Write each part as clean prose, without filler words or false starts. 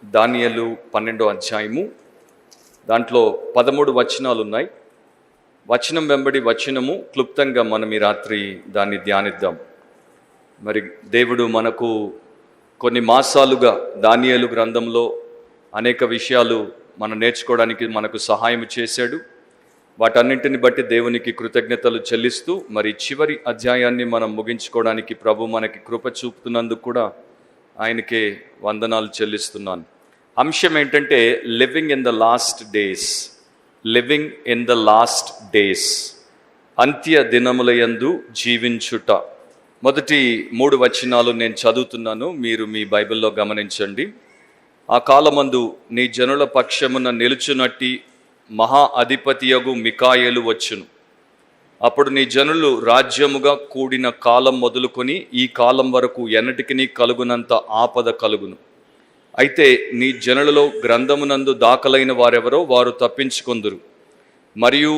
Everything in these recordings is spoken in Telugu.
దానియేలు 12వ అధ్యాయము. దాంట్లో 13 వచనాలు ఉన్నాయి. వచనం వెంబడి వచనము క్లుప్తంగా మనం ఈ రాత్రి దాన్ని ధ్యానిద్దాం. మరి దేవుడు మనకు కొన్ని మాసాలుగా దానియేలు గ్రంథంలో అనేక విషయాలు మనం నేర్చుకోవడానికి మనకు సహాయం చేశాడు. వాటన్నింటిని బట్టి దేవునికి కృతజ్ఞతలు చెల్లిస్తూ మరి చివరి అధ్యాయాన్ని మనం ముగించుకోవడానికి ప్రభు మనకి కృప చూపుతున్నందుకు కూడా ఆయనకే వందనాలు చెల్లిస్తున్నాను. అంశం ఏంటంటే living in the last days. Living in the last days, అంత్య దినములయందు జీవించుట. మొదటి 3 వచనాలు నేను చదువుతున్నాను, మీరు మీ బైబిల్లో గమనించండి. ఆ కాలమందు నీ జనుల పక్షమున నిలుచునట్టి మహా అధిపతియగు మికాయేలు వచ్చును. అప్పుడు నీ జనులు రాజ్యముగా కూడిన కాలం మొదలుకొని ఈ కాలం వరకు ఎన్నటికి కలుగునంత ఆపద కలుగును. అయితే నీ జనులలో గ్రంథమునందు దాఖలైన వారెవరో వారు తప్పించుకొందురు. మరియు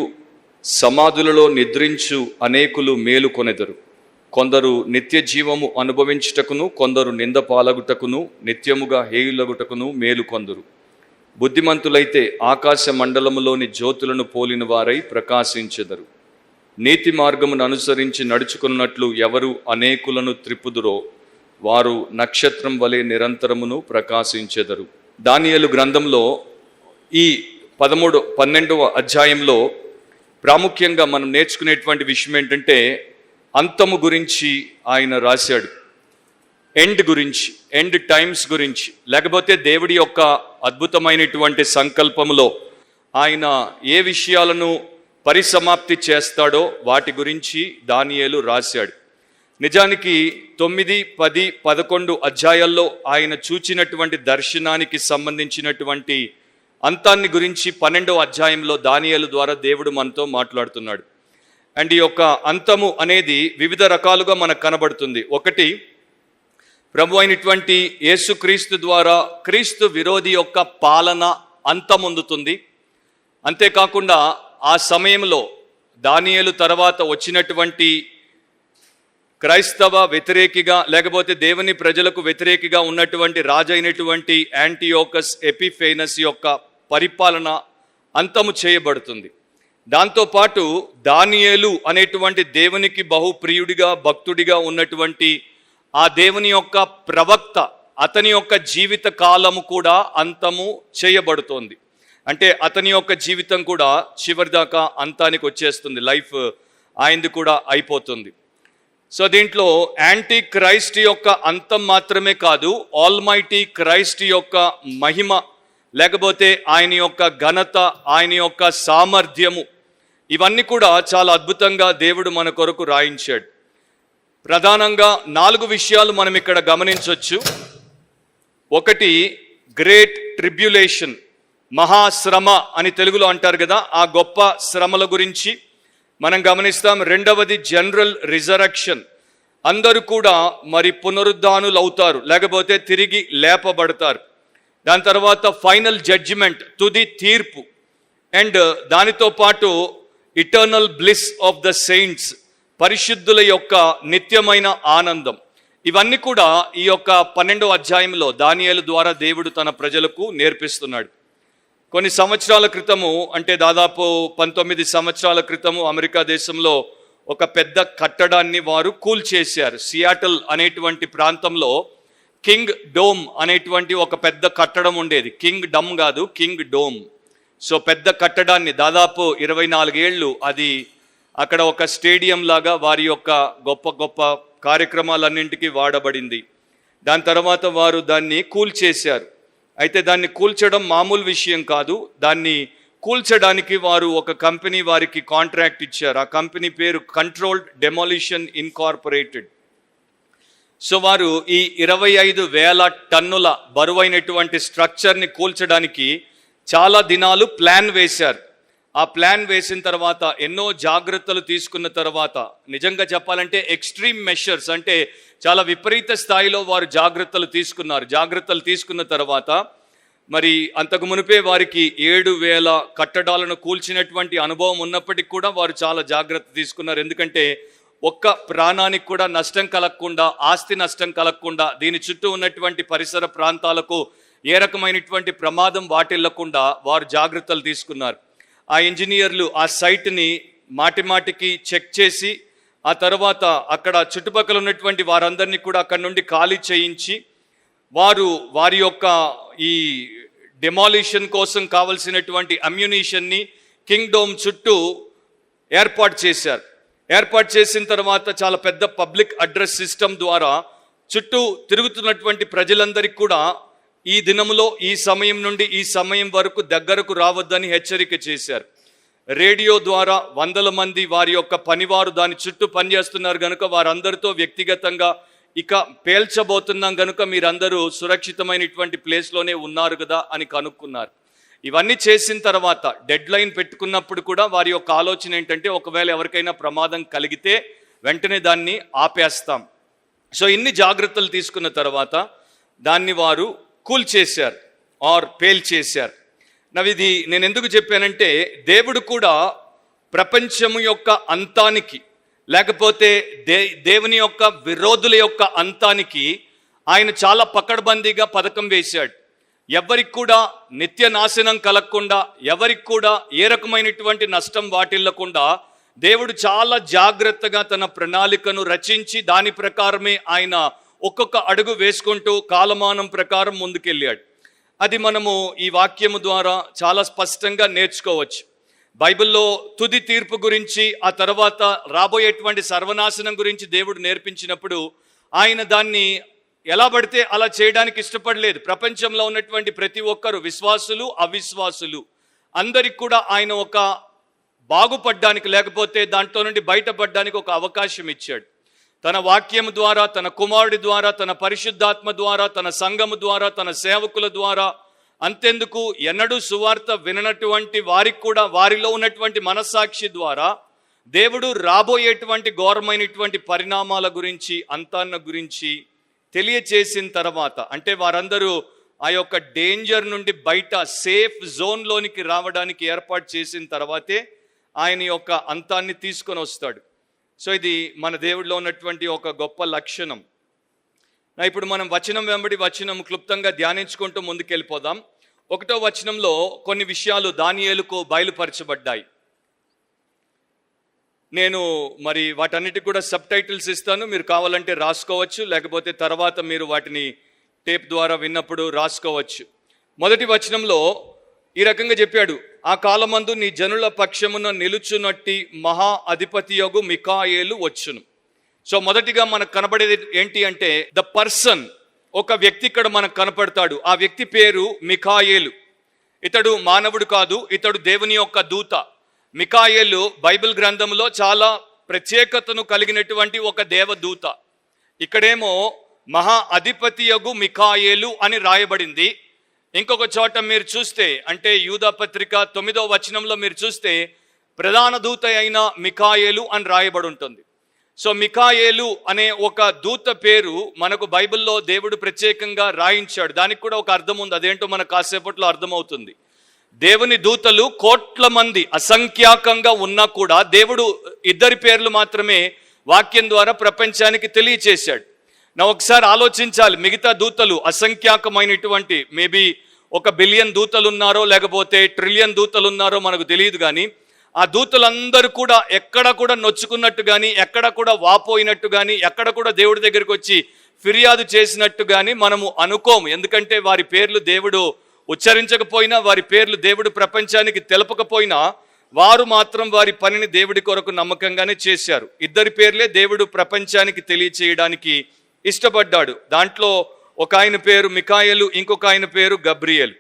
సమాధులలో నిద్రించు అనేకులు మేలు కొనెదరు. కొందరు నిత్య జీవము అనుభవించుటకును, కొందరు నింద పాలగుటకును, నిత్యముగా హేయులగుటకును మేలు కొందరు. బుద్ధిమంతులైతే ఆకాశ మండలములోని జ్యోతులను పోలిన వారై ప్రకాశించెదరు. నీతి మార్గమును అనుసరించి నడుచుకున్నట్లు ఎవరు అనేకులను త్రిప్పుదురో వారు నక్షత్రం వలె నిరంతరమును ప్రకాశించెదరు. దానియేలు గ్రంథంలో ఈ 12వ అధ్యాయంలో ప్రాముఖ్యంగా మనం నేర్చుకునేటువంటి విషయం ఏంటంటే అంతము గురించి ఆయన రాశాడు. ఎండ్ గురించి, ఎండ్ టైమ్స్ గురించి, లేకపోతే దేవుడి యొక్క అద్భుతమైనటువంటి సంకల్పములో ఆయన ఏ విషయాలను పరిసమాప్తి చేస్తాడో వాటి గురించి దానియేలు రాశాడు. నిజానికి 9, 10, 11 అధ్యాయాల్లో ఆయన చూచినటువంటి దర్శనానికి సంబంధించినటువంటి అంతాన్ని గురించి 12వ అధ్యాయంలో దానియేలు ద్వారా దేవుడు మనతో మాట్లాడుతున్నాడు. అండ్ ఈ యొక్క అంతము అనేది వివిధ రకాలుగా మనకు కనబడుతుంది. ఒకటి, ప్రభు అయినటువంటి యేసుక్రీస్తు ద్వారా క్రీస్తు విరోధి యొక్క పాలన అంతమొందుతుంది. అంతేకాకుండా ఆ సమయంలో దానియేలు తర్వాత వచ్చినటువంటి క్రైస్తవ వ్యతిరేకిగా లేకపోతే దేవుని ప్రజలకు వ్యతిరేకిగా ఉన్నటువంటి రాజైనటువంటి యాంటియోకస్ ఎపిఫేనస్ యొక్క పరిపాలన అంతము చేయబడుతుంది. దాంతోపాటు దానియేలు అనేటువంటి దేవునికి బహుప్రియుడిగా భక్తుడిగా ఉన్నటువంటి ఆ దేవుని యొక్క ప్రవక్త, అతని యొక్క జీవిత కాలము కూడా అంతము చేయబడుతోంది. అంటే అతని యొక్క జీవితం కూడా చివరిదాకా అంతానికి వచ్చేస్తుంది, లైఫ్ ఆయనది కూడా అయిపోతుంది. సో దీంట్లో యాంటీ క్రైస్ట్ యొక్క అంతం మాత్రమే కాదు, ఆల్మైటీ క్రైస్ట్ యొక్క మహిమ, లేకపోతే ఆయన యొక్క ఘనత, ఆయన యొక్క సామర్థ్యము, ఇవన్నీ కూడా చాలా అద్భుతంగా దేవుడు మన కొరకు రాయించాడు. ప్రధానంగా 4 విషయాలు మనం ఇక్కడ గమనించవచ్చు. ఒకటి, గ్రేట్ ట్రిబ్యులేషన్, మహాశ్రమ అని తెలుగులో అంటారు కదా, ఆ గొప్ప శ్రమల గురించి మనం గమనిస్తాం. రెండవది, జనరల్ రిజరక్షన్, అందరూ కూడా మరి పునరుద్ధానులు అవుతారు, లేకపోతే తిరిగి లేపబడతారు. దాని తర్వాత ఫైనల్ జడ్జిమెంట్, తుది తీర్పు. అండ్ దానితో పాటు eternal bliss of the saints, పరిశుద్ధుల యొక్క నిత్యమైన ఆనందం. ఇవన్నీ కూడా ఈ యొక్క 12వ అధ్యాయంలో దానియేలు ద్వారా దేవుడు తన ప్రజలకు నేర్పిస్తున్నాడు. కొన్ని సంవత్సరాల క్రితము, అంటే దాదాపు 19 సంవత్సరాల క్రితము అమెరికా దేశంలో ఒక పెద్ద కట్టడాన్ని వారు కూల్చేశారు. సియాటల్ అనేటువంటి ప్రాంతంలో కింగ్ డోమ్ అనేటువంటి ఒక పెద్ద కట్టడం ఉండేది. కింగ్ డమ్ కాదు, కింగ్ డోమ్. సో పెద్ద కట్టడాన్ని దాదాపు 24 ఏళ్ళు అది అక్కడ ఒక స్టేడియం లాగా వారి యొక్క గొప్ప గొప్ప కార్యక్రమాలన్నింటికి వాడబడింది. దాని తర్వాత వారు దాన్ని కూల్చేశారు. అయితే దాన్ని కూల్చడం మామూలు విషయం కాదు. దాన్ని కూల్చడానికి వారు ఒక కంపెనీ వారికి కాంట్రాక్ట్ ఇచ్చారు. ఆ కంపెనీ పేరు కంట్రోల్డ్ డెమాలిషన్ ఇన్కార్పొరేటెడ్. సో వారు ఈ 25,000 టన్నుల బరువైనటువంటి స్ట్రక్చర్ని కూల్చడానికి చాలా దినాలు ప్లాన్ వేశారు. ఆ ప్లాన్ వేసిన తర్వాత ఎన్నో జాగ్రత్తలు తీసుకున్న తర్వాత, నిజంగా చెప్పాలంటే ఎక్స్ట్రీమ్ మెషర్స్, అంటే చాలా విపరీత స్థాయిలో వారు జాగ్రత్తలు తీసుకున్నారు. జాగ్రత్తలు తీసుకున్న తర్వాత మరి అంతకు మునిపే వారికి 7,000 కట్టడాలను కూల్చినటువంటి అనుభవం ఉన్నప్పటికీ కూడా వారు చాలా జాగ్రత్త తీసుకున్నారు. ఎందుకంటే ఒక్క ప్రాణానికి కూడా నష్టం కలగకుండా, ఆస్తి నష్టం కలగకుండా, దీని చుట్టూ ఉన్నటువంటి పరిసర ప్రాంతాలకు ఏ రకమైనటువంటి ప్రమాదం వాటిల్లకుండా వారు జాగ్రత్తలు తీసుకున్నారు. ఆ ఇంజనీర్లు ఆ సైట్ని మాటిమాటికి చెక్ చేసి ఆ తర్వాత అక్కడ చుట్టుపక్కల ఉన్నటువంటి వారందరినీ కూడా అక్కడి నుండి ఖాళీ చేయించి వారి యొక్క ఈ డెమాలిషన్ కోసం కావలసినటువంటి అమ్యునిషన్ని కింగ్ డోమ్ చుట్టూ ఏర్పాటు చేశారు. ఏర్పాటు చేసిన తర్వాత చాలా పెద్ద పబ్లిక్ అడ్రస్ సిస్టమ్ ద్వారా చుట్టూ తిరుగుతున్నటువంటి ప్రజలందరికీ కూడా ఈ దినములో ఈ సమయం నుండి ఈ సమయం వరకు దగ్గరకు రావద్దని హెచ్చరిక చేశారు. రేడియో ద్వారా వందల మంది వారి యొక్క పనివారు దాని చుట్టూ పనిచేస్తున్నారు కనుక వారందరితో వ్యక్తిగతంగా ఇక పేల్చబోతున్నాం కనుక మీరందరూ సురక్షితమైనటువంటి ప్లేస్లోనే ఉన్నారు కదా అని కనుక్కున్నారు. ఇవన్నీ చేసిన తర్వాత డెడ్ లైన్ పెట్టుకున్నప్పుడు కూడా వారి యొక్క ఆలోచన ఏంటంటే ఒకవేళ ఎవరికైనా ప్రమాదం కలిగితే వెంటనే దాన్ని ఆపేస్తాం. సో ఇన్ని జాగ్రత్తలు తీసుకున్న తర్వాత దాన్ని వారు కూల్చేశారు ఆర్ పేల్చేశారు. ఇది నేను ఎందుకు చెప్పానంటే దేవుడు కూడా ప్రపంచము యొక్క అంతానికి లేకపోతే దేవుని యొక్క విరోధుల యొక్క అంతానికి ఆయన చాలా పకడ్బందీగా పథకం వేశాడు. ఎవరికి కూడా నిత్య నాశనం కలగకుండా, ఎవరికి కూడా ఏ రకమైనటువంటి నష్టం వాటిల్లకుండా దేవుడు చాలా జాగ్రత్తగా తన ప్రణాళికను రచించి దాని ప్రకారమే ఆయన ఒక్కొక్క అడుగు వేసుకుంటూ కాలమానం ప్రకారం ముందుకెళ్ళాడు. అది మనము ఈ వాక్యము ద్వారా చాలా స్పష్టంగా నేర్చుకోవచ్చు. బైబిల్లో తుది తీర్పు గురించి ఆ తర్వాత రాబోయేటువంటి సర్వనాశనం గురించి దేవుడు నేర్పించినప్పుడు ఆయన దాన్ని ఎలా పడితే అలా చేయడానికి ఇష్టపడలేదు. ప్రపంచంలో ఉన్నటువంటి ప్రతి ఒక్కరు విశ్వాసులు అవిశ్వాసులు అందరికి కూడా ఆయన ఒక బాగుపడ్డానికి లేకపోతే దాంట్లో నుండి బయటపడడానికి ఒక అవకాశం ఇచ్చాడు. తన వాక్యం ద్వారా, తన కుమారుడి ద్వారా, తన పరిశుద్ధాత్మ ద్వారా, తన సంఘము ద్వారా, తన సేవకుల ద్వారా, అంతెందుకు ఎన్నడూ సువార్త విననటువంటి వారికి కూడా వారిలో ఉన్నటువంటి మనస్సాక్షి ద్వారా దేవుడు రాబోయేటువంటి ఘోరమైనటువంటి పరిణామాల గురించి అంతాన్న గురించి తెలియచేసిన తర్వాత, అంటే వారందరూ ఆ యొక్క డేంజర్ నుండి బయట సేఫ్ జోన్లోనికి రావడానికి ఏర్పాటు చేసిన తర్వాతే ఆయన యొక్క అంతాన్ని తీసుకొని వస్తాడు. సో ఇది మన దేవుడిలో ఉన్నటువంటి ఒక గొప్ప లక్షణం. ఇప్పుడు మనం వచనం వెంబడి వచనం క్లుప్తంగా ధ్యానించుకుంటూ ముందుకెళ్ళిపోదాం. 1వ వచనంలో కొన్ని విషయాలు దానియేలుకు బయలుపరచబడ్డాయి. నేను మరి వాటన్నిటికి కూడా సబ్ టైటిల్స్ ఇస్తాను, మీరు కావాలంటే రాసుకోవచ్చు, లేకపోతే తర్వాత మీరు వాటిని టేప్ ద్వారా విన్నప్పుడు రాసుకోవచ్చు. 1వ వచనంలో ఈ రకంగా చెప్పాడు, ఆ కాలమందు నీ జనుల పక్షమున నిలుచునట్టి మహా అధిపతియగు మికాయేలు వచ్చును. సో మొదటిగా మనకు కనబడేది ఏంటి అంటే ద పర్సన్, ఒక వ్యక్తి ఇక్కడ మనకు కనపడతాడు. ఆ వ్యక్తి పేరు మికాయేలు. ఇతడు మానవుడు కాదు, ఇతడు దేవుని యొక్క దూత. మికాయేలు బైబిల్ గ్రంథంలో చాలా ప్రత్యేకతను కలిగినటువంటి ఒక దేవదూత. ఇక్కడేమో మహా అధిపతియగు మికాయేలు అని రాయబడింది. ఇంకొక చోట మీరు చూస్తే, అంటే యూదా పత్రిక 9వ వచనంలో మీరు చూస్తే ప్రధాన దూత అయిన మికాయేలు అని రాయబడి ఉంటుంది. సో మికాయేలు అనే ఒక దూత పేరు మనకు బైబిల్లో దేవుడు ప్రత్యేకంగా రాయించాడు. దానికి కూడా ఒక అర్థం ఉంది, అదేంటో మనకు కాసేపట్లో అర్థమవుతుంది. దేవుని దూతలు కోట్ల మంది అసంఖ్యాకంగా ఉన్నా కూడా దేవుడు 2 పేర్లు మాత్రమే వాక్యం ద్వారా ప్రపంచానికి తెలియచేశాడు. ఒకసారి ఆలోచించాలి, మిగతా దూతలు అసంఖ్యాకమైనటువంటి మేబీ 1 బిలియన్ దూతలు ఉన్నారో లేకపోతే ట్రిలియన్ దూతలు ఉన్నారో మనకు తెలియదు, కానీ ఆ దూతలందరూ కూడా ఎక్కడ కూడా నొచ్చుకున్నట్టు కానీ, ఎక్కడ కూడా వాపోయినట్టు కానీ, ఎక్కడ కూడా దేవుడి దగ్గరికి వచ్చి ఫిర్యాదు చేసినట్టు కానీ మనము అనుకోము. ఎందుకంటే వారి పేర్లు దేవుడు ఉచ్చరించకపోయినా, వారి పేర్లు దేవుడు ప్రపంచానికి తెలపకపోయినా వారు మాత్రం వారి పనిని దేవుడి కొరకు నమ్మకంగానే చేశారు. 2 పేర్లే దేవుడు ప్రపంచానికి తెలియచేయడానికి ఇష్టపడ్డాడు. దాంట్లో ఒక ఆయన పేరు మికాయేలు, ఇంకొక ఆయన పేరు గబ్రియేలు.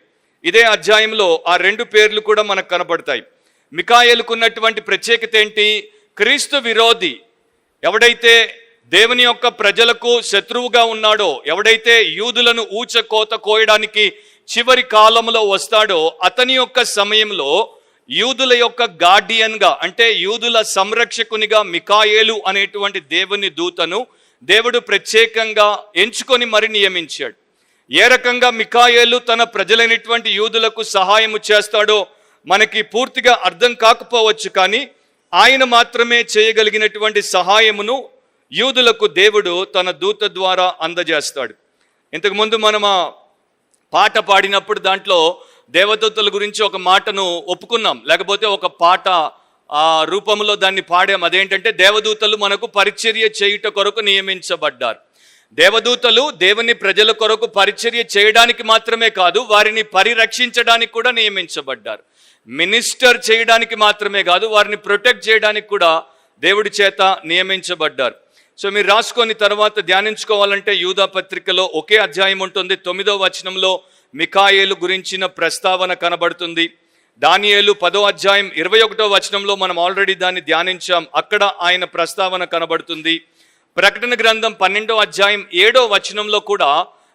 ఇదే అధ్యాయంలో ఆ 2 పేర్లు కూడా మనకు కనబడతాయి. మికాయేలుకు ఉన్నటువంటి ప్రత్యేకత ఏంటి? క్రీస్తు విరోధి. ఎవడైతే దేవుని యొక్క ప్రజలకు శత్రువుగా ఉన్నాడో, ఎవడైతే యూదులను ఊచకోత కోయడానికి చివరి కాలంలో వస్తాడో, అతని యొక్క సమయంలో యూదుల యొక్క గార్డియన్గా, అంటే యూదుల సంరక్షకునిగా మికాయేలు అనేటువంటి దేవుని దూతను దేవుడు ప్రత్యేకంగా ఎంచుకొని మరి నియమించాడు. ఏ రకంగా మికాయేలు తన ప్రజలైనటువంటి యూదులకు సహాయము చేస్తాడో మనకి పూర్తిగా అర్థం కాకపోవచ్చు, కానీ ఆయన మాత్రమే చేయగలిగినటువంటి సహాయమును యూదులకు దేవుడు తన దూత ద్వారా అందజేస్తాడు. ఇంతకుముందు మనం పాట పాడినప్పుడు దాంట్లో దేవదూతల గురించి ఒక మాటను ఒప్పుకున్నాం, లేకపోతే ఒక పాట రూపంలో దాన్ని పాడాం. అదేంటంటే దేవదూతలు మనకు పరిచర్య చేయుట కొరకు నియమించబడ్డారు. దేవదూతలు దేవుని ప్రజల కొరకు పరిచర్య చేయడానికి మాత్రమే కాదు, వారిని పరిరక్షించడానికి కూడా నియమించబడ్డారు. మినిస్టర్ చేయడానికి మాత్రమే కాదు, వారిని ప్రొటెక్ట్ చేయడానికి కూడా దేవుడి చేత నియమించబడ్డారు. సో మీరు రాసుకొని తర్వాత ధ్యానించుకోవాలంటే యూదా పత్రికలో ఒకే అధ్యాయం ఉంటుంది. 9వ వచనంలో మికాయేలు గురించిన ప్రస్తావన కనబడుతుంది. దానియేలు 10వ అధ్యాయం 21వ వచనంలో మనం ఆల్రెడీ దాన్ని ధ్యానించాం, అక్కడ ఆయన ప్రస్తావన కనబడుతుంది. ప్రకటన గ్రంథం 12వ అధ్యాయం 7వ వచనంలో కూడా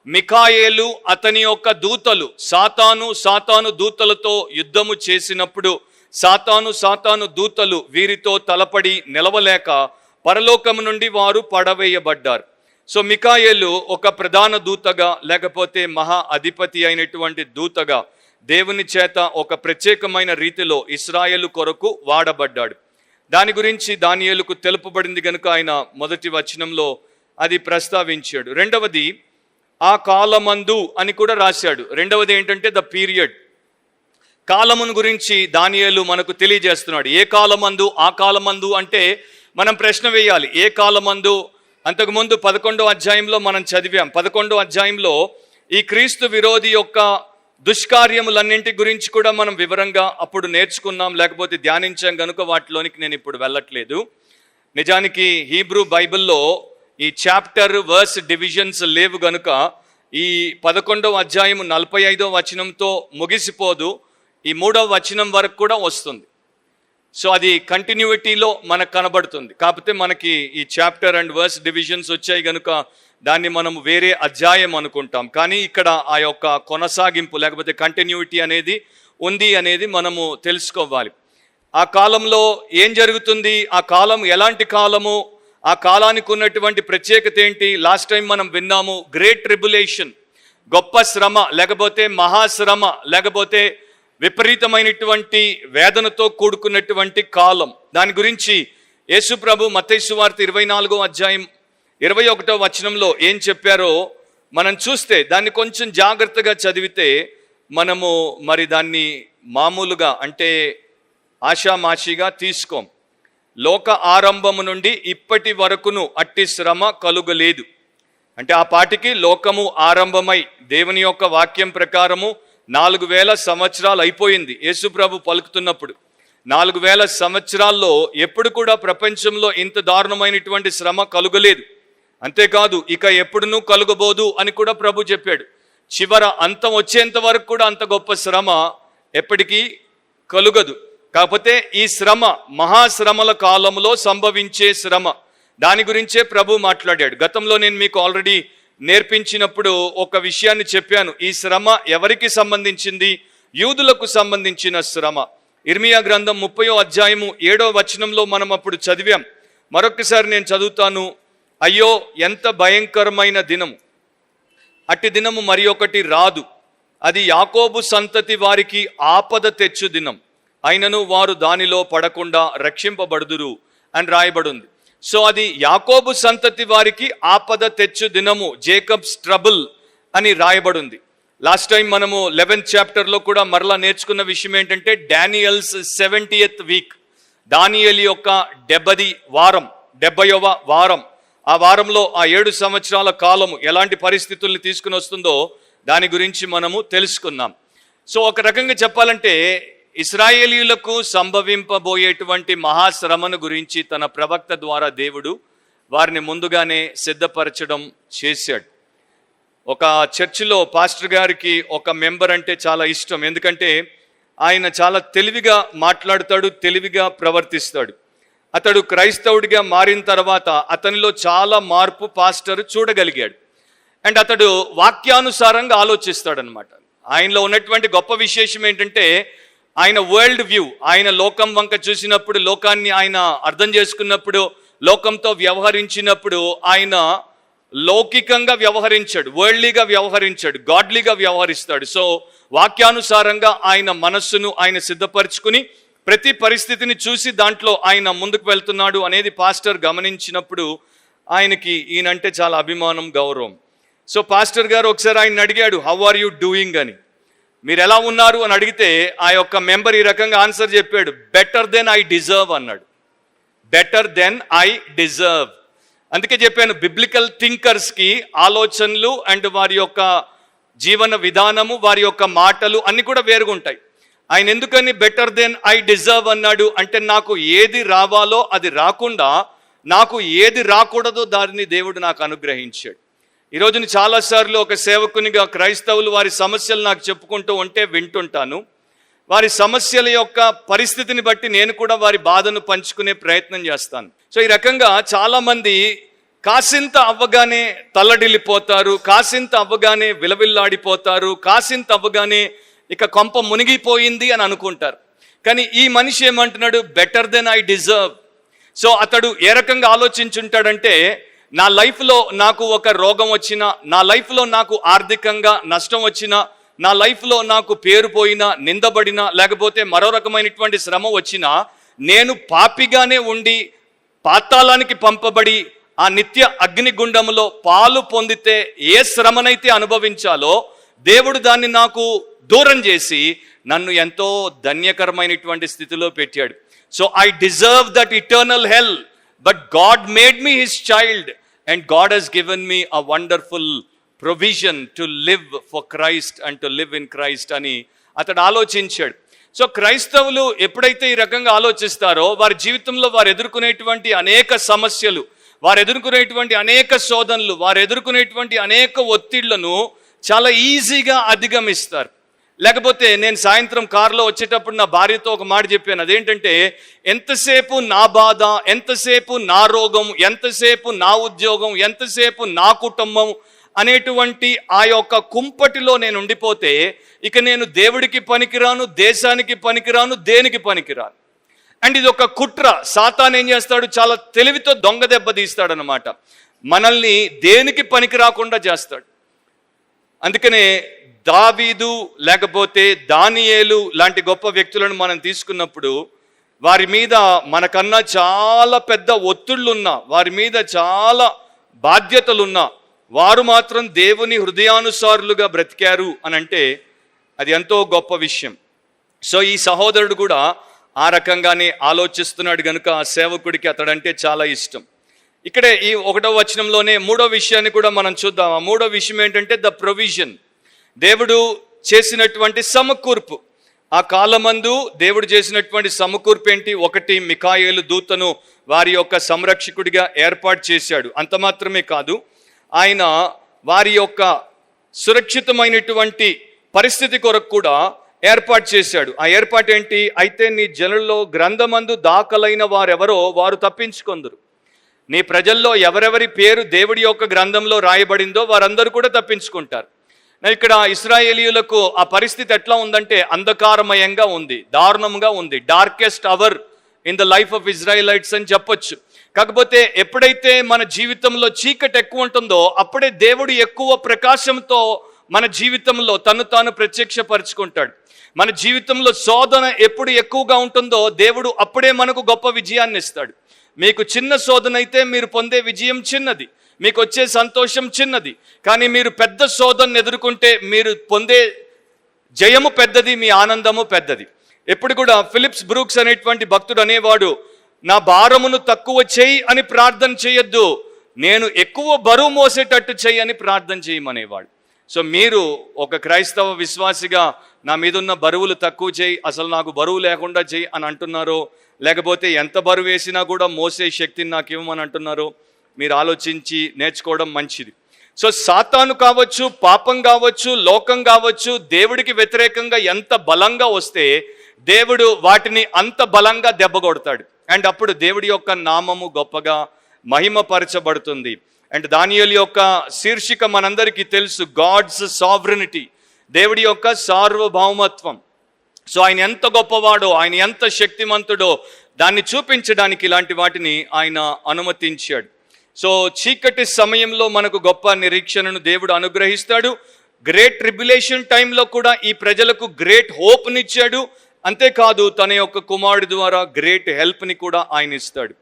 మికాయేలు అతని యొక్క దూతలు సాతాను దూతలతో యుద్ధము చేసినప్పుడు సాతాను దూతలు వీరితో తలపడి నిలవలేక పరలోకము నుండి వారు పడవేయబడ్డారు. సో మికాయేలు ఒక ప్రధాన దూతగా, లేకపోతే మహా అధిపతి అయినటువంటి దూతగా దేవుని చేత ఒక ప్రత్యేకమైన రీతిలో ఇశ్రాయేలు కొరకు వాడబడ్డాడు. దాని గురించి దానియేలుకు తెలుపబడింది కనుక ఆయన మొదటి వచనంలో అది ప్రస్తావించాడు. రెండవది ఆ కాలమందు అని కూడా రాశాడు. రెండవది ఏంటంటే ద పీరియడ్, కాలమును గురించి దానియేలు మనకు తెలియజేస్తున్నాడు. ఏ కాలమందు, ఆ కాలమందు అంటే మనం ప్రశ్న వేయాలి, ఏ కాలమందు? అంతకుముందు 11వ అధ్యాయంలో మనం చదివాం. 11వ అధ్యాయంలో ఈ క్రీస్తు విరోధి యొక్క దుష్కార్యములన్నింటి గురించి కూడా మనం వివరంగా అప్పుడు నేర్చుకున్నాం, లేకపోతే ధ్యానించాం కనుక వాటిలోనికి నేను ఇప్పుడు వెళ్ళట్లేదు. నిజానికి హీబ్రూ బైబిల్లో ఈ చాప్టర్ వర్స్ డివిజన్స్ లేవు గనుక ఈ 11వ అధ్యాయం 45వ వచనంతో ముగిసిపోదు, ఈ 3వ వచనం వరకు కూడా వస్తుంది. సో అది కంటిన్యూటీలో మనకు కనబడుతుంది. కాకపోతే మనకి ఈ చాప్టర్ అండ్ వర్స్ డివిజన్స్ వచ్చాయి కనుక దాన్ని మనం వేరే అధ్యాయం అనుకుంటాం. కానీ ఇక్కడ ఆ యొక్క కొనసాగింపు లేకపోతే కంటిన్యూటీ అనేది ఉంది అనేది మనము తెలుసుకోవాలి. ఆ కాలంలో ఏం జరుగుతుంది, ఆ కాలం ఎలాంటి కాలము, ఆ కాలానికి ఉన్నటువంటి ప్రత్యేకత ఏంటి? లాస్ట్ టైం మనం విన్నాము, గ్రేట్ ట్రిబులేషన్, గొప్ప శ్రమ, లేకపోతే మహాశ్రమ, లేకపోతే విపరీతమైనటువంటి వేదనతో కూడుకున్నటువంటి కాలం. దాని గురించి యేసు ప్రభు మత్తయి సువార్త 24వ అధ్యాయం 21వ వచనంలో ఏం చెప్పారో మనం చూస్తే, దాన్ని కొంచెం జాగ్రత్తగా చదివితే మనము మరి దాన్ని మామూలుగా అంటే ఆషామాషిగా తీసుకోం. లోక ఆరంభము నుండి ఇప్పటి వరకును అట్టి శ్రమ కలుగలేదు. అంటే ఆ పాటికి లోకము ఆరంభమై దేవుని యొక్క వాక్యం ప్రకారము 4000 సంవత్సరాలు అయిపోయింది. యేసు ప్రభు పలుకుతున్నప్పుడు 4000 సంవత్సరాల్లో ఎప్పుడు కూడా ప్రపంచంలో ఇంత దారుణమైనటువంటి శ్రమ కలుగలేదు. అంతేకాదు ఇక ఎప్పుడునూ కలుగబోదు అని కూడా ప్రభు చెప్పాడు. చివర అంతం వచ్చేంత వరకు కూడా అంత గొప్ప శ్రమ ఎప్పటికీ కలుగదు. కాకపోతే ఈ శ్రమ మహాశ్రమల కాలంలో సంభవించే శ్రమ, దాని గురించే ప్రభు మాట్లాడాడు. గతంలో నేను మీకు ఆల్రెడీ నేర్పించినప్పుడు ఒక విషయాన్ని చెప్పాను. ఈ శ్రమ ఎవరికి సంబంధించింది? యూదులకు సంబంధించిన శ్రమ. ఇర్మియా గ్రంథం 30వ అధ్యాయము 7వ వచనంలో మనం అప్పుడు చదివాం. మరొకసారి నేను చదువుతాను. అయ్యో ఎంత భయంకరమైన దినము, అట్టి దినము మరి ఒకటి రాదు, అది యాకోబు సంతతి వారికి ఆపద తెచ్చు దినం, అయినను వారు దానిలో పడకుండా రక్షింపబడుదురు అని రాయబడింది. సో అది యాకోబు సంతతి వారికి ఆపద తెచ్చు దినము, జేకబ్స్ ట్రబుల్ అని రాయబడింది. లాస్ట్ టైం మనము 11th చాప్టర్లో కూడా మరలా నేర్చుకున్న విషయం ఏంటంటే డానియల్స్ 70th వీక్, దానియేలు యొక్క 70వ వారం. ఆ వారంలో ఆ 7 సంవత్సరాల కాలము ఎలాంటి పరిస్థితుల్ని తీసుకుని వస్తుందో దాని గురించి మనము తెలుసుకున్నాం. సో ఒక రకంగా చెప్పాలంటే ఇశ్రాయేలీయులకు సంభవింపబోయేటువంటి మహాశ్రమను గురించి తన ప్రవక్త ద్వారా దేవుడు వారిని ముందుగానే సిద్ధపరచడం చేశాడు. ఒక చర్చిలో పాస్టర్ గారికి ఒక మెంబర్ అంటే చాలా ఇష్టం. ఎందుకంటే ఆయన చాలా తెలివిగా మాట్లాడతాడు, తెలివిగా ప్రవర్తిస్తాడు. అతడు క్రైస్తవుడిగా మారిన తర్వాత అతనిలో చాలా మార్పు పాస్టర్ చూడగలిగాడు. అండ్ అతడు వాక్యానుసారంగా ఆలోచిస్తాడనమాట. ఆయనలో ఉన్నటువంటి గొప్ప విశేషం ఏంటంటే ఆయన వరల్డ్ వ్యూ, ఆయన లోకం వంక చూసినప్పుడు, లోకాన్ని ఆయన అర్థం చేసుకున్నప్పుడు, లోకంతో వ్యవహరించినప్పుడు ఆయన లౌకికంగా వ్యవహరించాడు, వరల్డ్లీగా వ్యవహరించాడు, గాడ్లీగా వ్యవహరిస్తాడు. సో వాక్యానుసారంగా ఆయన మనస్సును ఆయన సిద్ధపరచుకుని ప్రతి పరిస్థితిని చూసి దాంట్లో ఆయన ముందుకు వెళ్తున్నాడు అనేది పాస్టర్ గమనించినప్పుడు ఆయనకి ఈయనంటే చాలా అభిమానం, గౌరవం. సో పాస్టర్ గారు ఒకసారి ఆయన అడిగాడు, హౌ ఆర్ యూ డూయింగ్ అని, మీరు ఎలా ఉన్నారు అని అడిగితే ఆ యొక్క మెంబర్ ఈ రకంగా ఆన్సర్ చెప్పాడు, బెటర్ దెన్ ఐ డిజర్వ్ అన్నాడు. Better than I deserve. అందుకే చెప్పాను, బిబ్లికల్ థింకర్స్కి ఆలోచనలు అండ్ వారి యొక్క జీవన విధానము, వారి యొక్క మాటలు అన్ని కూడా వేరుగా ఉంటాయి. ఆయన ఎందుకని బెటర్ దెన్ ఐ డిజర్వ్ అన్నాడు అంటే, నాకు ఏది రావాలో అది రాకుండా నాకు ఏది రాకూడదో దానిని దేవుడు నాకు అనుగ్రహించాడు. ఈరోజు చాలాసార్లు ఒక సేవకునిగా క్రైస్తవులు వారి సమస్యలు నాకు చెప్పుకుంటూ ఉంటే వింటుంటాను. వారి సమస్యల యొక్క పరిస్థితిని బట్టి నేను కూడా వారి బాధను పంచుకునే ప్రయత్నం చేస్తాను. సో ఈ రకంగా చాలామంది కాసింత అవ్వగానే తల్లడిల్లిపోతారు, కాసింత అవ్వగానే విలవిల్లాడిపోతారు, కాసింత అవ్వగానే ఇక కొంప మునిగిపోయింది అని అనుకుంటారు. కానీ ఈ మనిషి ఏమంటున్నాడు, better than I deserve. So అతడు ఏ రకంగా ఆలోచించుంటాడంటే, నా లైఫ్లో నాకు ఒక రోగం వచ్చినా, నా లైఫ్లో నాకు ఆర్థికంగా నష్టం వచ్చినా, నా లైఫ్లో నాకు పేరు పోయినా, నిందబడినా, లేకపోతే మరో రకమైనటువంటి శ్రమ వచ్చినా, నేను పాపిగానే ఉండి పాతాళానికి పంపబడి ఆ నిత్య అగ్నిగుండములో పాలు పొందితే ఏ శ్రమనైతే అనుభవించాలో దేవుడు దాన్ని నాకు దూరం చేసి నన్ను ఎంతో ధన్యకరమైనటువంటి స్థితిలో పెట్టాడు. So I deserve that eternal hell, but God made me his child and God has given me a wonderful provision to live for Christ and to live in Christ అని అతడు ఆలోచించాడు. సో క్రైస్తవులు ఎప్పుడైతే ఈ రకంగా ఆలోచిస్తారో, వారి జీవితంలో వారు ఎదుర్కొనేటువంటి అనేక సమస్యలు, వారు ఎదుర్కొనేటువంటి అనేక శోధనలు, వారు ఎదుర్కొనేటువంటి అనేక ఒత్తిళ్లను చాలా ఈజీగా అధిగమిస్తారు. లేకపోతే నేను సాయంత్రం కారులో వచ్చేటప్పుడు నా భార్యతో ఒక మాట చెప్పాను, అదేంటంటే, ఎంతసేపు నా బాధ, ఎంతసేపు నా రోగం, ఎంతసేపు నా ఉద్యోగం, ఎంతసేపు నా కుటుంబం అనేటువంటి ఆ యొక్క కుంపటిలో నేను ఉండిపోతే ఇక నేను దేవుడికి పనికిరాను, దేశానికి పనికిరాను, దేనికి పనికిరాను. అండ్ ఇది ఒక కుట్ర. సాతాను ఏం చేస్తాడు, చాలా తెలివితో దొంగ దెబ్బ తీస్తాడనమాట, మనల్ని దేనికి పనికి రాకుండా చేస్తాడు. అందుకనే దావీదు లేకపోతే దానియేలు లాంటి గొప్ప వ్యక్తులను మనం తీసుకున్నప్పుడు, వారి మీద మనకన్నా చాలా పెద్ద ఒత్తిళ్లున్నా, వారి మీద చాలా బాధ్యతలున్నా, వారు మాత్రం దేవుని హృదయానుసారులుగా బ్రతికారు అని అంటే అది ఎంతో గొప్ప విషయం. సో ఈ సహోదరుడు కూడా ఆ రకంగానే ఆలోచిస్తున్నాడు కనుక ఆ సేవకుడికి అతడంటే చాలా ఇష్టం. ఇక్కడే ఈ 1వ వచనంలోనే 3వ విషయాన్ని కూడా మనం చూద్దాం. ఆ 3వ విషయం ఏంటంటే ద ప్రొవిజన్, దేవుడు చేసినటువంటి సమకూర్పు. ఆ కాలమందు దేవుడు చేసినటువంటి సమకూర్పు ఏంటి? 1 మికాయేలు దూతను వారి యొక్క సంరక్షకుడిగా ఏర్పాటు చేశాడు. అంత మాత్రమే కాదు, ఆయన వారి యొక్క సురక్షితమైనటువంటి పరిస్థితి కొరకు కూడా ఏర్పాటు చేశాడు. ఆ ఏర్పాటు ఏంటి? అయితే నీ జనుల్లో గ్రంథమందు దాఖలైన వారెవరో వారు తప్పించుకొందురు. నీ ప్రజల్లో ఎవరెవరి పేరు దేవుడి యొక్క గ్రంథంలో రాయబడిందో వారందరూ కూడా తప్పించుకుంటారు. ఇక్కడ ఇశ్రాయేలీయులకు ఆ పరిస్థితి ఎట్లా ఉందంటే అంధకారమయంగా ఉంది, దారుణంగా ఉంది, darkest hour in the life of Israelites అని చెప్పొచ్చు. కాకపోతే ఎప్పుడైతే మన జీవితంలో చీకటి ఎక్కువ ఉంటుందో అప్పుడే దేవుడు ఎక్కువ ప్రకాశంతో మన జీవితంలో తను తాను ప్రత్యక్షపరుచుకుంటాడు. మన జీవితంలో శోధన ఎప్పుడు ఎక్కువగా ఉంటుందో దేవుడు అప్పుడే మనకు గొప్ప విజయాన్ని ఇస్తాడు. మీకు చిన్న శోధన అయితే మీరు పొందే విజయం చిన్నది, మీకు వచ్చే సంతోషం చిన్నది. కానీ మీరు పెద్ద శోధనను ఎదుర్కొంటే మీరు పొందే జయము పెద్దది, మీ ఆనందము పెద్దది. ఎప్పుడు కూడా ఫిలిప్స్ బ్రూక్స్ అనేటువంటి భక్తుడు అనేవాడు, నా భారమును తక్కువ చేయి అని ప్రార్థన చేయొద్దు, నేను ఎక్కువ బరువు మోసేటట్టు చేయి అని ప్రార్థన చేయమనేవాడు. సో మీరు ఒక క్రైస్తవ విశ్వాసిగా నా మీద ఉన్న బరువులు తక్కువ చేయి, అసలు నాకు బరువు లేకుండా చేయి అని అంటున్నారో, లేకపోతే ఎంత బరువు వేసినా కూడా మోసే శక్తిని నాకు ఇవ్వమని అంటున్నారో మీరు ఆలోచించి నేర్చుకోవడం మంచిది. సో సాతాను కావచ్చు, పాపం కావచ్చు, లోకం కావచ్చు, దేవుడికి వ్యతిరేకంగా ఎంత బలంగా వస్తే దేవుడు వాటిని అంత బలంగా దెబ్బకొడతాడు. అండ్ అప్పుడు దేవుడి యొక్క నామము గొప్పగా మహిమపరచబడుతుంది. అండ్ దానియేలు యొక్క శీర్షిక మనందరికీ తెలుసు, గాడ్స్ సావరెనిటీ, దేవుడి యొక్క సార్వభౌమత్వం. సో ఆయన ఎంత గొప్పవాడో, ఆయన ఎంత శక్తిమంతుడో దాన్ని చూపించడానికి ఇలాంటి వాటిని ఆయన అనుమతించాడు. సో చీకటి సమయంలో మనకు గొప్ప నిరీక్షణను దేవుడు అనుగ్రహిస్తాడు. గ్రేట్ ట్రిబ్యులేషన్ టైంలో కూడా ఈ ప్రజలకు గ్రేట్ హోప్నిచ్చాడు. అంతేకాదు తన యొక్క కుమారుడి ద్వారా గ్రేట్ హెల్ప్ని కూడా ఆయన ఇస్తాడు.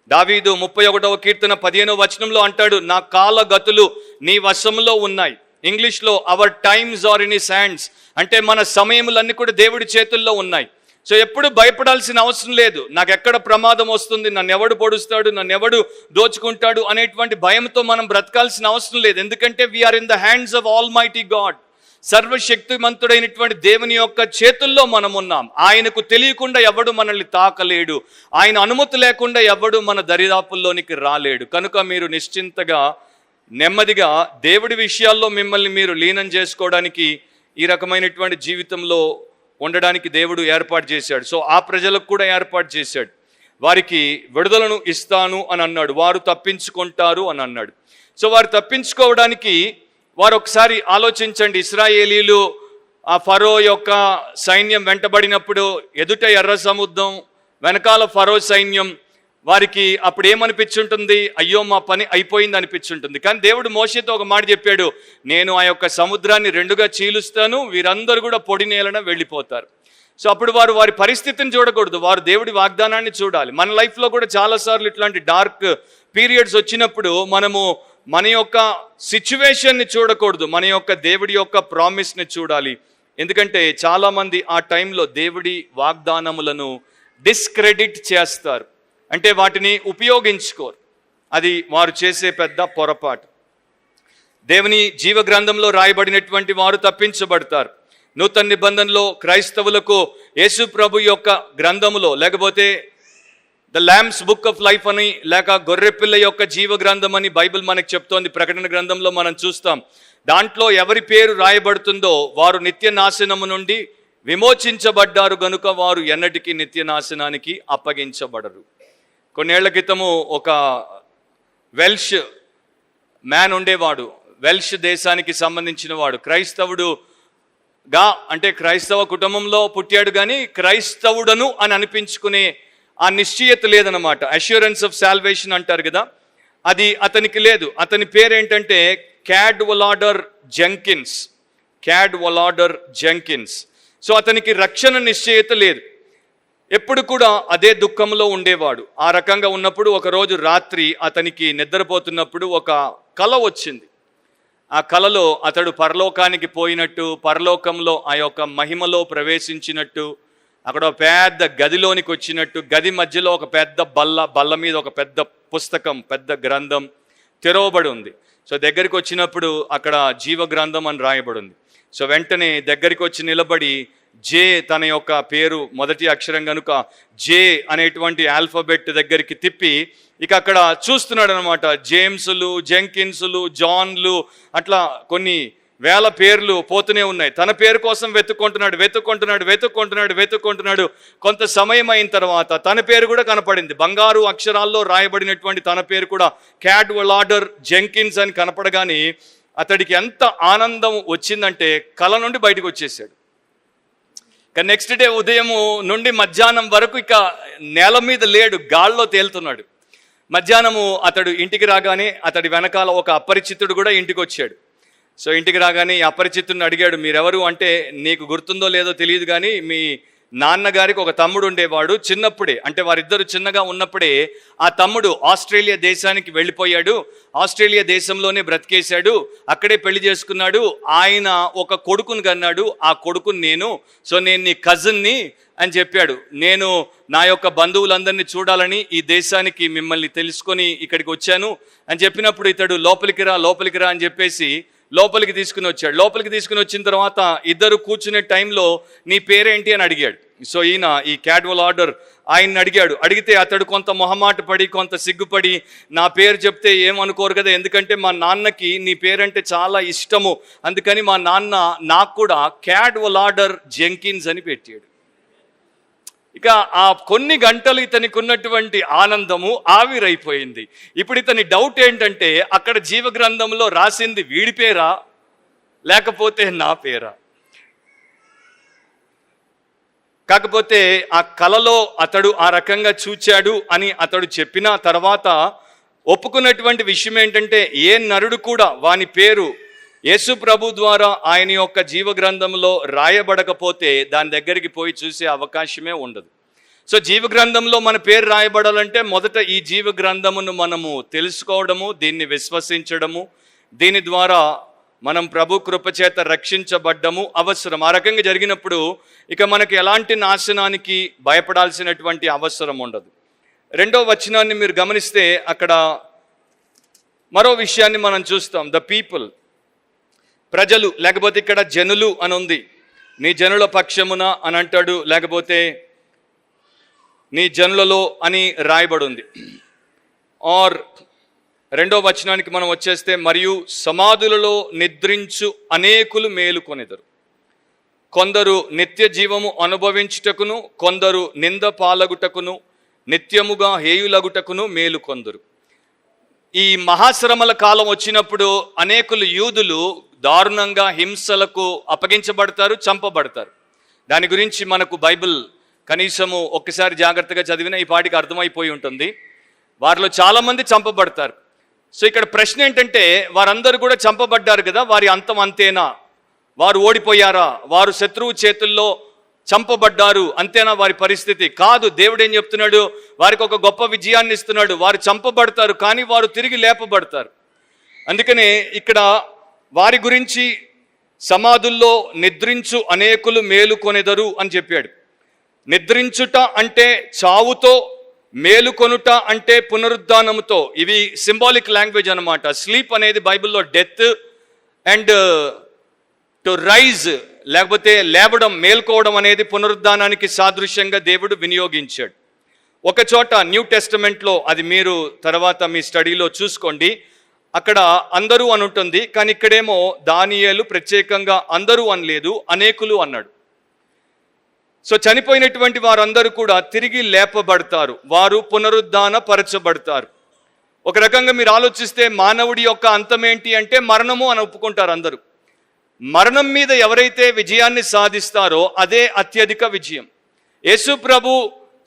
దావీదు 31వ కీర్తన 15వ వచనంలో అంటాడు, నా కాలగతులు నీ వశంలో ఉన్నాయి. ఇంగ్లీష్లో our times are in his hands, అంటే మన సమయములన్నీ కూడా దేవుడి చేతుల్లో ఉన్నాయి. సో ఎప్పుడు భయపడాల్సిన అవసరం లేదు. నాకు ఎక్కడ ప్రమాదం వస్తుంది, నన్ను ఎవడు పొడుస్తాడు, నన్ను ఎవడు దోచుకుంటాడు అనేటువంటి భయంతో మనం బ్రతకాల్సిన అవసరం లేదు. ఎందుకంటే we are in the hands of almighty God. సర్వశక్తిమంతుడైనటువంటి దేవుని యొక్క చేతుల్లో మనం ఉన్నాం. ఆయనకు తెలియకుండా ఎవడు మనల్ని తాకలేడు. ఆయన అనుమతి లేకుండా ఎవడు మన దరిదాపుల్లోనికి రాలేడు. కనుక మీరు నిశ్చింతగా నెమ్మదిగా దేవుడి విషయాల్లో మిమ్మల్ని మీరు లీనం చేసుకోవడానికి, ఈ రకమైనటువంటి జీవితంలో ఉండడానికి దేవుడు ఏర్పాటు చేశాడు. సో ఆ ప్రజలకు కూడా ఏర్పాటు చేశాడు. వారికి విడుదలను ఇస్తాను అని అన్నాడు, వారు తప్పించుకుంటారు అని అన్నాడు. సో వారు తప్పించుకోవడానికి వారు ఒకసారి ఆలోచించండి. ఇశ్రాయేలీలు ఆ ఫరో యొక్క సైన్యం వెంటబడినప్పుడు ఎదుట ఎర్ర సముద్రం, వెనకాల ఫరో సైన్యం, వారికి అప్పుడు ఏమనిపించుంటుంది? అయ్యో మా పని అయిపోయింది అనిపించుంటుంది. కానీ దేవుడు మోషేతో ఒక మాట చెప్పాడు, నేను ఆ యొక్క సముద్రాన్ని రెండుగా చీలుస్తాను, వీరందరూ కూడా పొడి నేలన వెళ్ళిపోతారు. సో అప్పుడు వారు వారి పరిస్థితిని చూడకూడదు, వారు దేవుడి వాగ్దానాన్ని చూడాలి. మన లైఫ్లో కూడా చాలాసార్లు ఇట్లాంటి డార్క్ పీరియడ్స్ వచ్చినప్పుడు మనము మన యొక్క సిచ్యువేషన్ని చూడకూడదు, మన యొక్క దేవుడి యొక్క ప్రామిస్ని చూడాలి. ఎందుకంటే చాలామంది ఆ టైంలో దేవుడి వాగ్దానములను డిస్క్రెడిట్ చేస్తారు, అంటే వాటిని ఉపయోగించుకోరు. అది వారు చేసే పెద్ద పొరపాటు. దేవుని జీవ గ్రంథంలో రాయబడినటువంటి వారు తప్పించబడతారు. నూతన నిబంధనలో క్రైస్తవులకు యేసు ప్రభు యొక్క గ్రంథములో, లేకపోతే the lambs book of life అని, లేక గొర్రెపిల్ల యొక్క జీవ గ్రంథం అని బైబిల్ మనకు చెప్తోంది. ప్రకటన గ్రంథంలో మనం చూస్తాం. దాంట్లో ఎవరి పేరు రాయబడుతుందో వారు నిత్య నాశనము నుండి విమోచించబడ్డారు గనుక వారు ఎన్నటికీ నిత్య నాశనానికి అప్పగించబడరు. కొన్నేళ్ల క్రితము ఒక వెల్ష్ మ్యాన్ ఉండేవాడు, వెల్ష్ దేశానికి సంబంధించిన వాడు. క్రైస్తవుడుగా, అంటే క్రైస్తవ కుటుంబంలో పుట్టాడు, కానీ క్రైస్తవుడను అని అనిపించుకునే ఆ నిశ్చయత లేదనమాట. అష్యూరెన్స్ ఆఫ్ సాల్వేషన్ అంటారు కదా, అది అతనికి లేదు. అతని పేరేంటంటే క్యాడ్వలాడర్ జెంకిన్స్. క్యాడ్వలాడర్ జెంకిన్స్. సో అతనికి రక్షణ నిశ్చయత లేదు, ఎప్పుడు కూడా అదే దుఃఖంలో ఉండేవాడు. ఆ రకంగా ఉన్నప్పుడు ఒకరోజు రాత్రి అతనికి నిద్రపోతున్నప్పుడు ఒక కల వచ్చింది. ఆ కలలో అతడు పరలోకానికి పోయినట్టు, పరలోకంలో ఆ యొక్క మహిమలో ప్రవేశించినట్టు, అక్కడ ఒక పెద్ద గదిలోనికి వచ్చినట్టు, గది మధ్యలో ఒక పెద్ద బల్ల మీద ఒక పెద్ద పుస్తకం, పెద్ద గ్రంథం తెరవబడి ఉంది. సో దగ్గరికి వచ్చినప్పుడు అక్కడ జీవ గ్రంథం అని రాయబడి ఉంది. సో వెంటనే దగ్గరికి వచ్చి నిలబడి జే, తన యొక్క పేరు మొదటి అక్షరం కనుక జే అనేటువంటి ఆల్ఫాబెట్ దగ్గరికి తిప్పి ఇక అక్కడ చూస్తున్నాడు అనమాట. జేమ్స్లు, జెంకిన్స్లు, జాన్లు, అట్లా కొన్ని వేల పేర్లు పోతూనే ఉన్నాయి. తన పేరు కోసం వెతుక్కుంటున్నాడు. కొంత సమయం అయిన తర్వాత తన పేరు కూడా కనపడింది. బంగారు అక్షరాల్లో రాయబడినటువంటి తన పేరు కూడా క్యాడ్వలాడర్ జెంకిన్స్ అని కనపడగానే అతడికి ఎంత ఆనందం వచ్చిందంటే కల నుండి బయటకు వచ్చేసాడు. ఇక నెక్స్ట్ డే ఉదయం నుండి మధ్యాహ్నం వరకు ఇక నేల మీద లేడు, గాల్లో తేలుతున్నాడు. మధ్యాహ్నము అతడు ఇంటికి రాగానే అతడి వెనకాల ఒక అపరిచితుడు కూడా ఇంటికి వచ్చాడు. సో ఇంటికి రాగానే ఈ అపరిచితుడిని అడిగాడు, మీరెవరు అంటే, నీకు గుర్తుందో లేదో తెలియదు కానీ మీ నాన్నగారికి ఒక తమ్ముడు ఉండేవాడు. చిన్నప్పుడే, అంటే వారిద్దరు చిన్నగా ఉన్నప్పుడే ఆ తమ్ముడు ఆస్ట్రేలియా దేశానికి వెళ్ళిపోయాడు. ఆస్ట్రేలియా దేశంలోనే బ్రతికేశాడు, అక్కడే పెళ్లి చేసుకున్నాడు. ఆయన ఒక కొడుకుని కన్నాడు, ఆ కొడుకుని నేను. సో నేను నీ కజిన్ని అని చెప్పాడు. నేను నా యొక్క బంధువులందరినీ చూడాలని ఈ దేశానికి మిమ్మల్ని తెలుసుకొని ఇక్కడికి వచ్చాను అని చెప్పినప్పుడు ఇతడు లోపలికి రా అని చెప్పేసి లోపలికి తీసుకుని వచ్చాడు. లోపలికి తీసుకుని వచ్చిన తర్వాత ఇద్దరు కూర్చునే టైంలో నీ పేరేంటి అని అడిగాడు. సో ఈయన ఈ క్యాడ్వలాడర్ ఆయన్ని అడిగితే అతడు కొంత మొహమాట పడి, కొంత సిగ్గుపడి, నా పేరు చెప్తే ఏమనుకోరు కదా, ఎందుకంటే మా నాన్నకి నీ పేరంటే చాలా ఇష్టము, అందుకని మా నాన్న నాకు కూడా క్యాడ్వలాడర్ జెంకిన్స్ అని పెట్టాడు. ఇక ఆ కొన్ని గంటలు ఇతనికి ఉన్నటువంటి ఆనందము ఆవిరైపోయింది. ఇప్పుడు ఇతని డౌట్ ఏంటంటే, అక్కడ జీవ గ్రంథంలో రాసింది వీడి పేరా లేకపోతే నా పేరా? కాకపోతే ఆ కలలో అతడు ఆ రకంగా చూచాడు అని అతడు చెప్పిన తర్వాత ఒప్పుకున్నటువంటి విషయం ఏంటంటే, ఏ నరుడు కూడా వాని పేరు యేసు ప్రభు ద్వారా ఆయన యొక్క జీవ గ్రంథంలో రాయబడకపోతే దాని దగ్గరికి పోయి చూసే అవకాశమే ఉండదు. సో జీవ గ్రంథంలో మన పేరు రాయబడాలంటే మొదట ఈ జీవ గ్రంథమును మనము తెలుసుకోవడము, దీన్ని విశ్వసించడము, దీని ద్వారా మనం ప్రభు కృపచేత రక్షించబడ్డము అవసరం. ఆ రకంగా జరిగినప్పుడు ఇక మనకి ఎలాంటి నాశనానికి భయపడాల్సినటువంటి అవసరం ఉండదు. 2వ వచనాన్ని మీరు గమనిస్తే అక్కడ మరో విషయాన్ని మనం చూస్తాం. ద పీపుల్, ప్రజలు, లేకపోతే ఇక్కడ జనులు అని ఉంది. నీ జనుల పక్షమున అని అంటాడు, లేకపోతే నీ జనులలో అని రాయబడి ఉంది. ఆర్ 2వ వచనానికి మనం వచ్చేస్తే, మరియు సమాధులలో నిద్రించు అనేకులు మేలుకొనెదరు. కొందరు నిత్య జీవము అనుభవించుటకును, కొందరు నింద పాలగుటకును, నిత్యముగా హేయులగుటకును మేలుకొందరు. ఈ మహాశ్రమల కాలం వచ్చినప్పుడు అనేకులు యూదులు దారుణంగా హింసలకు అప్పగించబడతారు, చంపబడతారు. దాని గురించి మనకు బైబిల్ కనీసము ఒక్కసారి జాగ్రత్తగా చదివిన ఈ పాటికి అర్థమైపోయి ఉంటుంది. వారిలో చాలామంది చంపబడతారు. సో ఇక్కడ ప్రశ్న ఏంటంటే, వారందరూ కూడా చంపబడ్డారు కదా, వారి అంతం అంతేనా? వారు ఓడిపోయారా? వారు శత్రువు చేతుల్లో చంపబడ్డారు అంతేనా వారి పరిస్థితి? కాదు. దేవుడు ఏం చెప్తున్నాడు? వారికి ఒక గొప్ప విజయాన్ని ఇస్తున్నాడు. వారు చంపబడతారు, కానీ వారు తిరిగి లేపబడతారు. అందుకనే ఇక్కడ వారి గురించి సమాధుల్లో నిద్రించు అనేకులు మేలుకొనెదరు అని చెప్పాడు. నిద్రించుట అంటే చావుతో, మేలుకొనుట అంటే పునరుద్ధానముతో. ఇవి సింబాలిక్ లాంగ్వేజ్ అన్నమాట. స్లీప్ అనేది బైబిల్లో డెత్, అండ్ టు రైజ్ లేకపోతే లేవడం, మేల్కోవడం అనేది పునరుద్ధానానికి సాదృశ్యంగా దేవుడు వినియోగించాడు. ఒక చోట న్యూ టెస్టమెంట్లో, అది మీరు తర్వాత మీ స్టడీలో చూసుకోండి, అక్కడ అందరూ అని ఉంటుంది, కానీ ఇక్కడేమో దానియేలు ప్రత్యేకంగా అందరూ అనలేదు, అనేకులు అన్నాడు. సో చనిపోయినటువంటి వారందరూ కూడా తిరిగి లేపబడతారు, వారు పునరుద్ధాన పరచబడతారు. ఒక రకంగా మీరు ఆలోచిస్తే మానవుడి యొక్క అంతం ఏంటి అంటే మరణము అని ఒప్పుకుంటారు అందరూ. మరణం మీద ఎవరైతే విజయాన్ని సాధిస్తారో అదే అత్యధిక విజయం. యేసు ప్రభు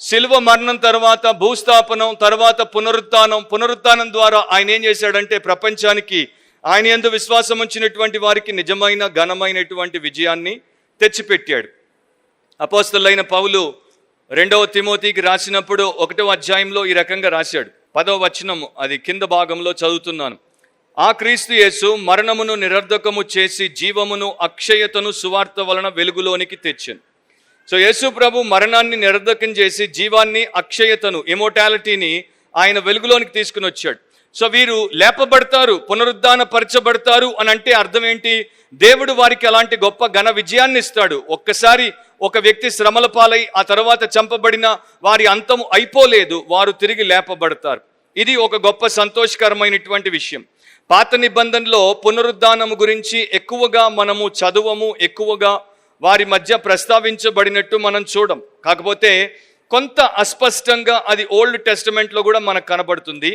శిలువ మరణం తర్వాత భూస్థాపనం, తర్వాత పునరుత్థానం ద్వారా ఆయన ఏం చేశాడంటే ప్రపంచానికి ఆయన యందు విశ్వాసం ఉంచినటువంటి వారికి నిజమైన ఘనమైనటువంటి విజయాన్ని తెచ్చిపెట్టాడు. అపోస్తలుడైన పౌలు 2వ తిమోతికి రాసినప్పుడు 1వ అధ్యాయంలో ఈ రకంగా రాశాడు. 10వ వచనం, అది కింద భాగంలో చదువుతున్నాను. ఆ క్రీస్తు యేసు మరణమును నిరర్ధకము చేసి జీవమును అక్షయతను సువార్త వలన వెలుగులోనికి తెచ్చాను. సో యేసు ప్రభు మరణాన్ని నిరర్ధకం చేసి జీవాన్ని, అక్షయతను, ఇమోర్టాలిటీని ఆయన వెలుగులోనికి తీసుకుని వచ్చాడు. సో వీరు లేపబడతారు, పునరుద్ధాన పరచబడతారు అని అంటే అర్థం ఏంటి? దేవుడు వారికి అలాంటి గొప్ప ఘన విజయాన్ని ఇస్తాడు. ఒక్కసారి ఒక వ్యక్తి శ్రమల పాలై ఆ తర్వాత చంపబడిన వారి అంతము అయిపోలేదు, వారు తిరిగి లేపబడతారు. ఇది ఒక గొప్ప సంతోషకరమైనటువంటి విషయం. పాత నిబంధనలో పునరుద్ధానము గురించి ఎక్కువగా మనము చదువము, ఎక్కువగా వారి మధ్య ప్రస్తావించబడినట్టు మనం చూడం. కాకపోతే కొంత అస్పష్టంగా అది ఓల్డ్ టెస్టమెంట్లో కూడా మనకు కనబడుతుంది.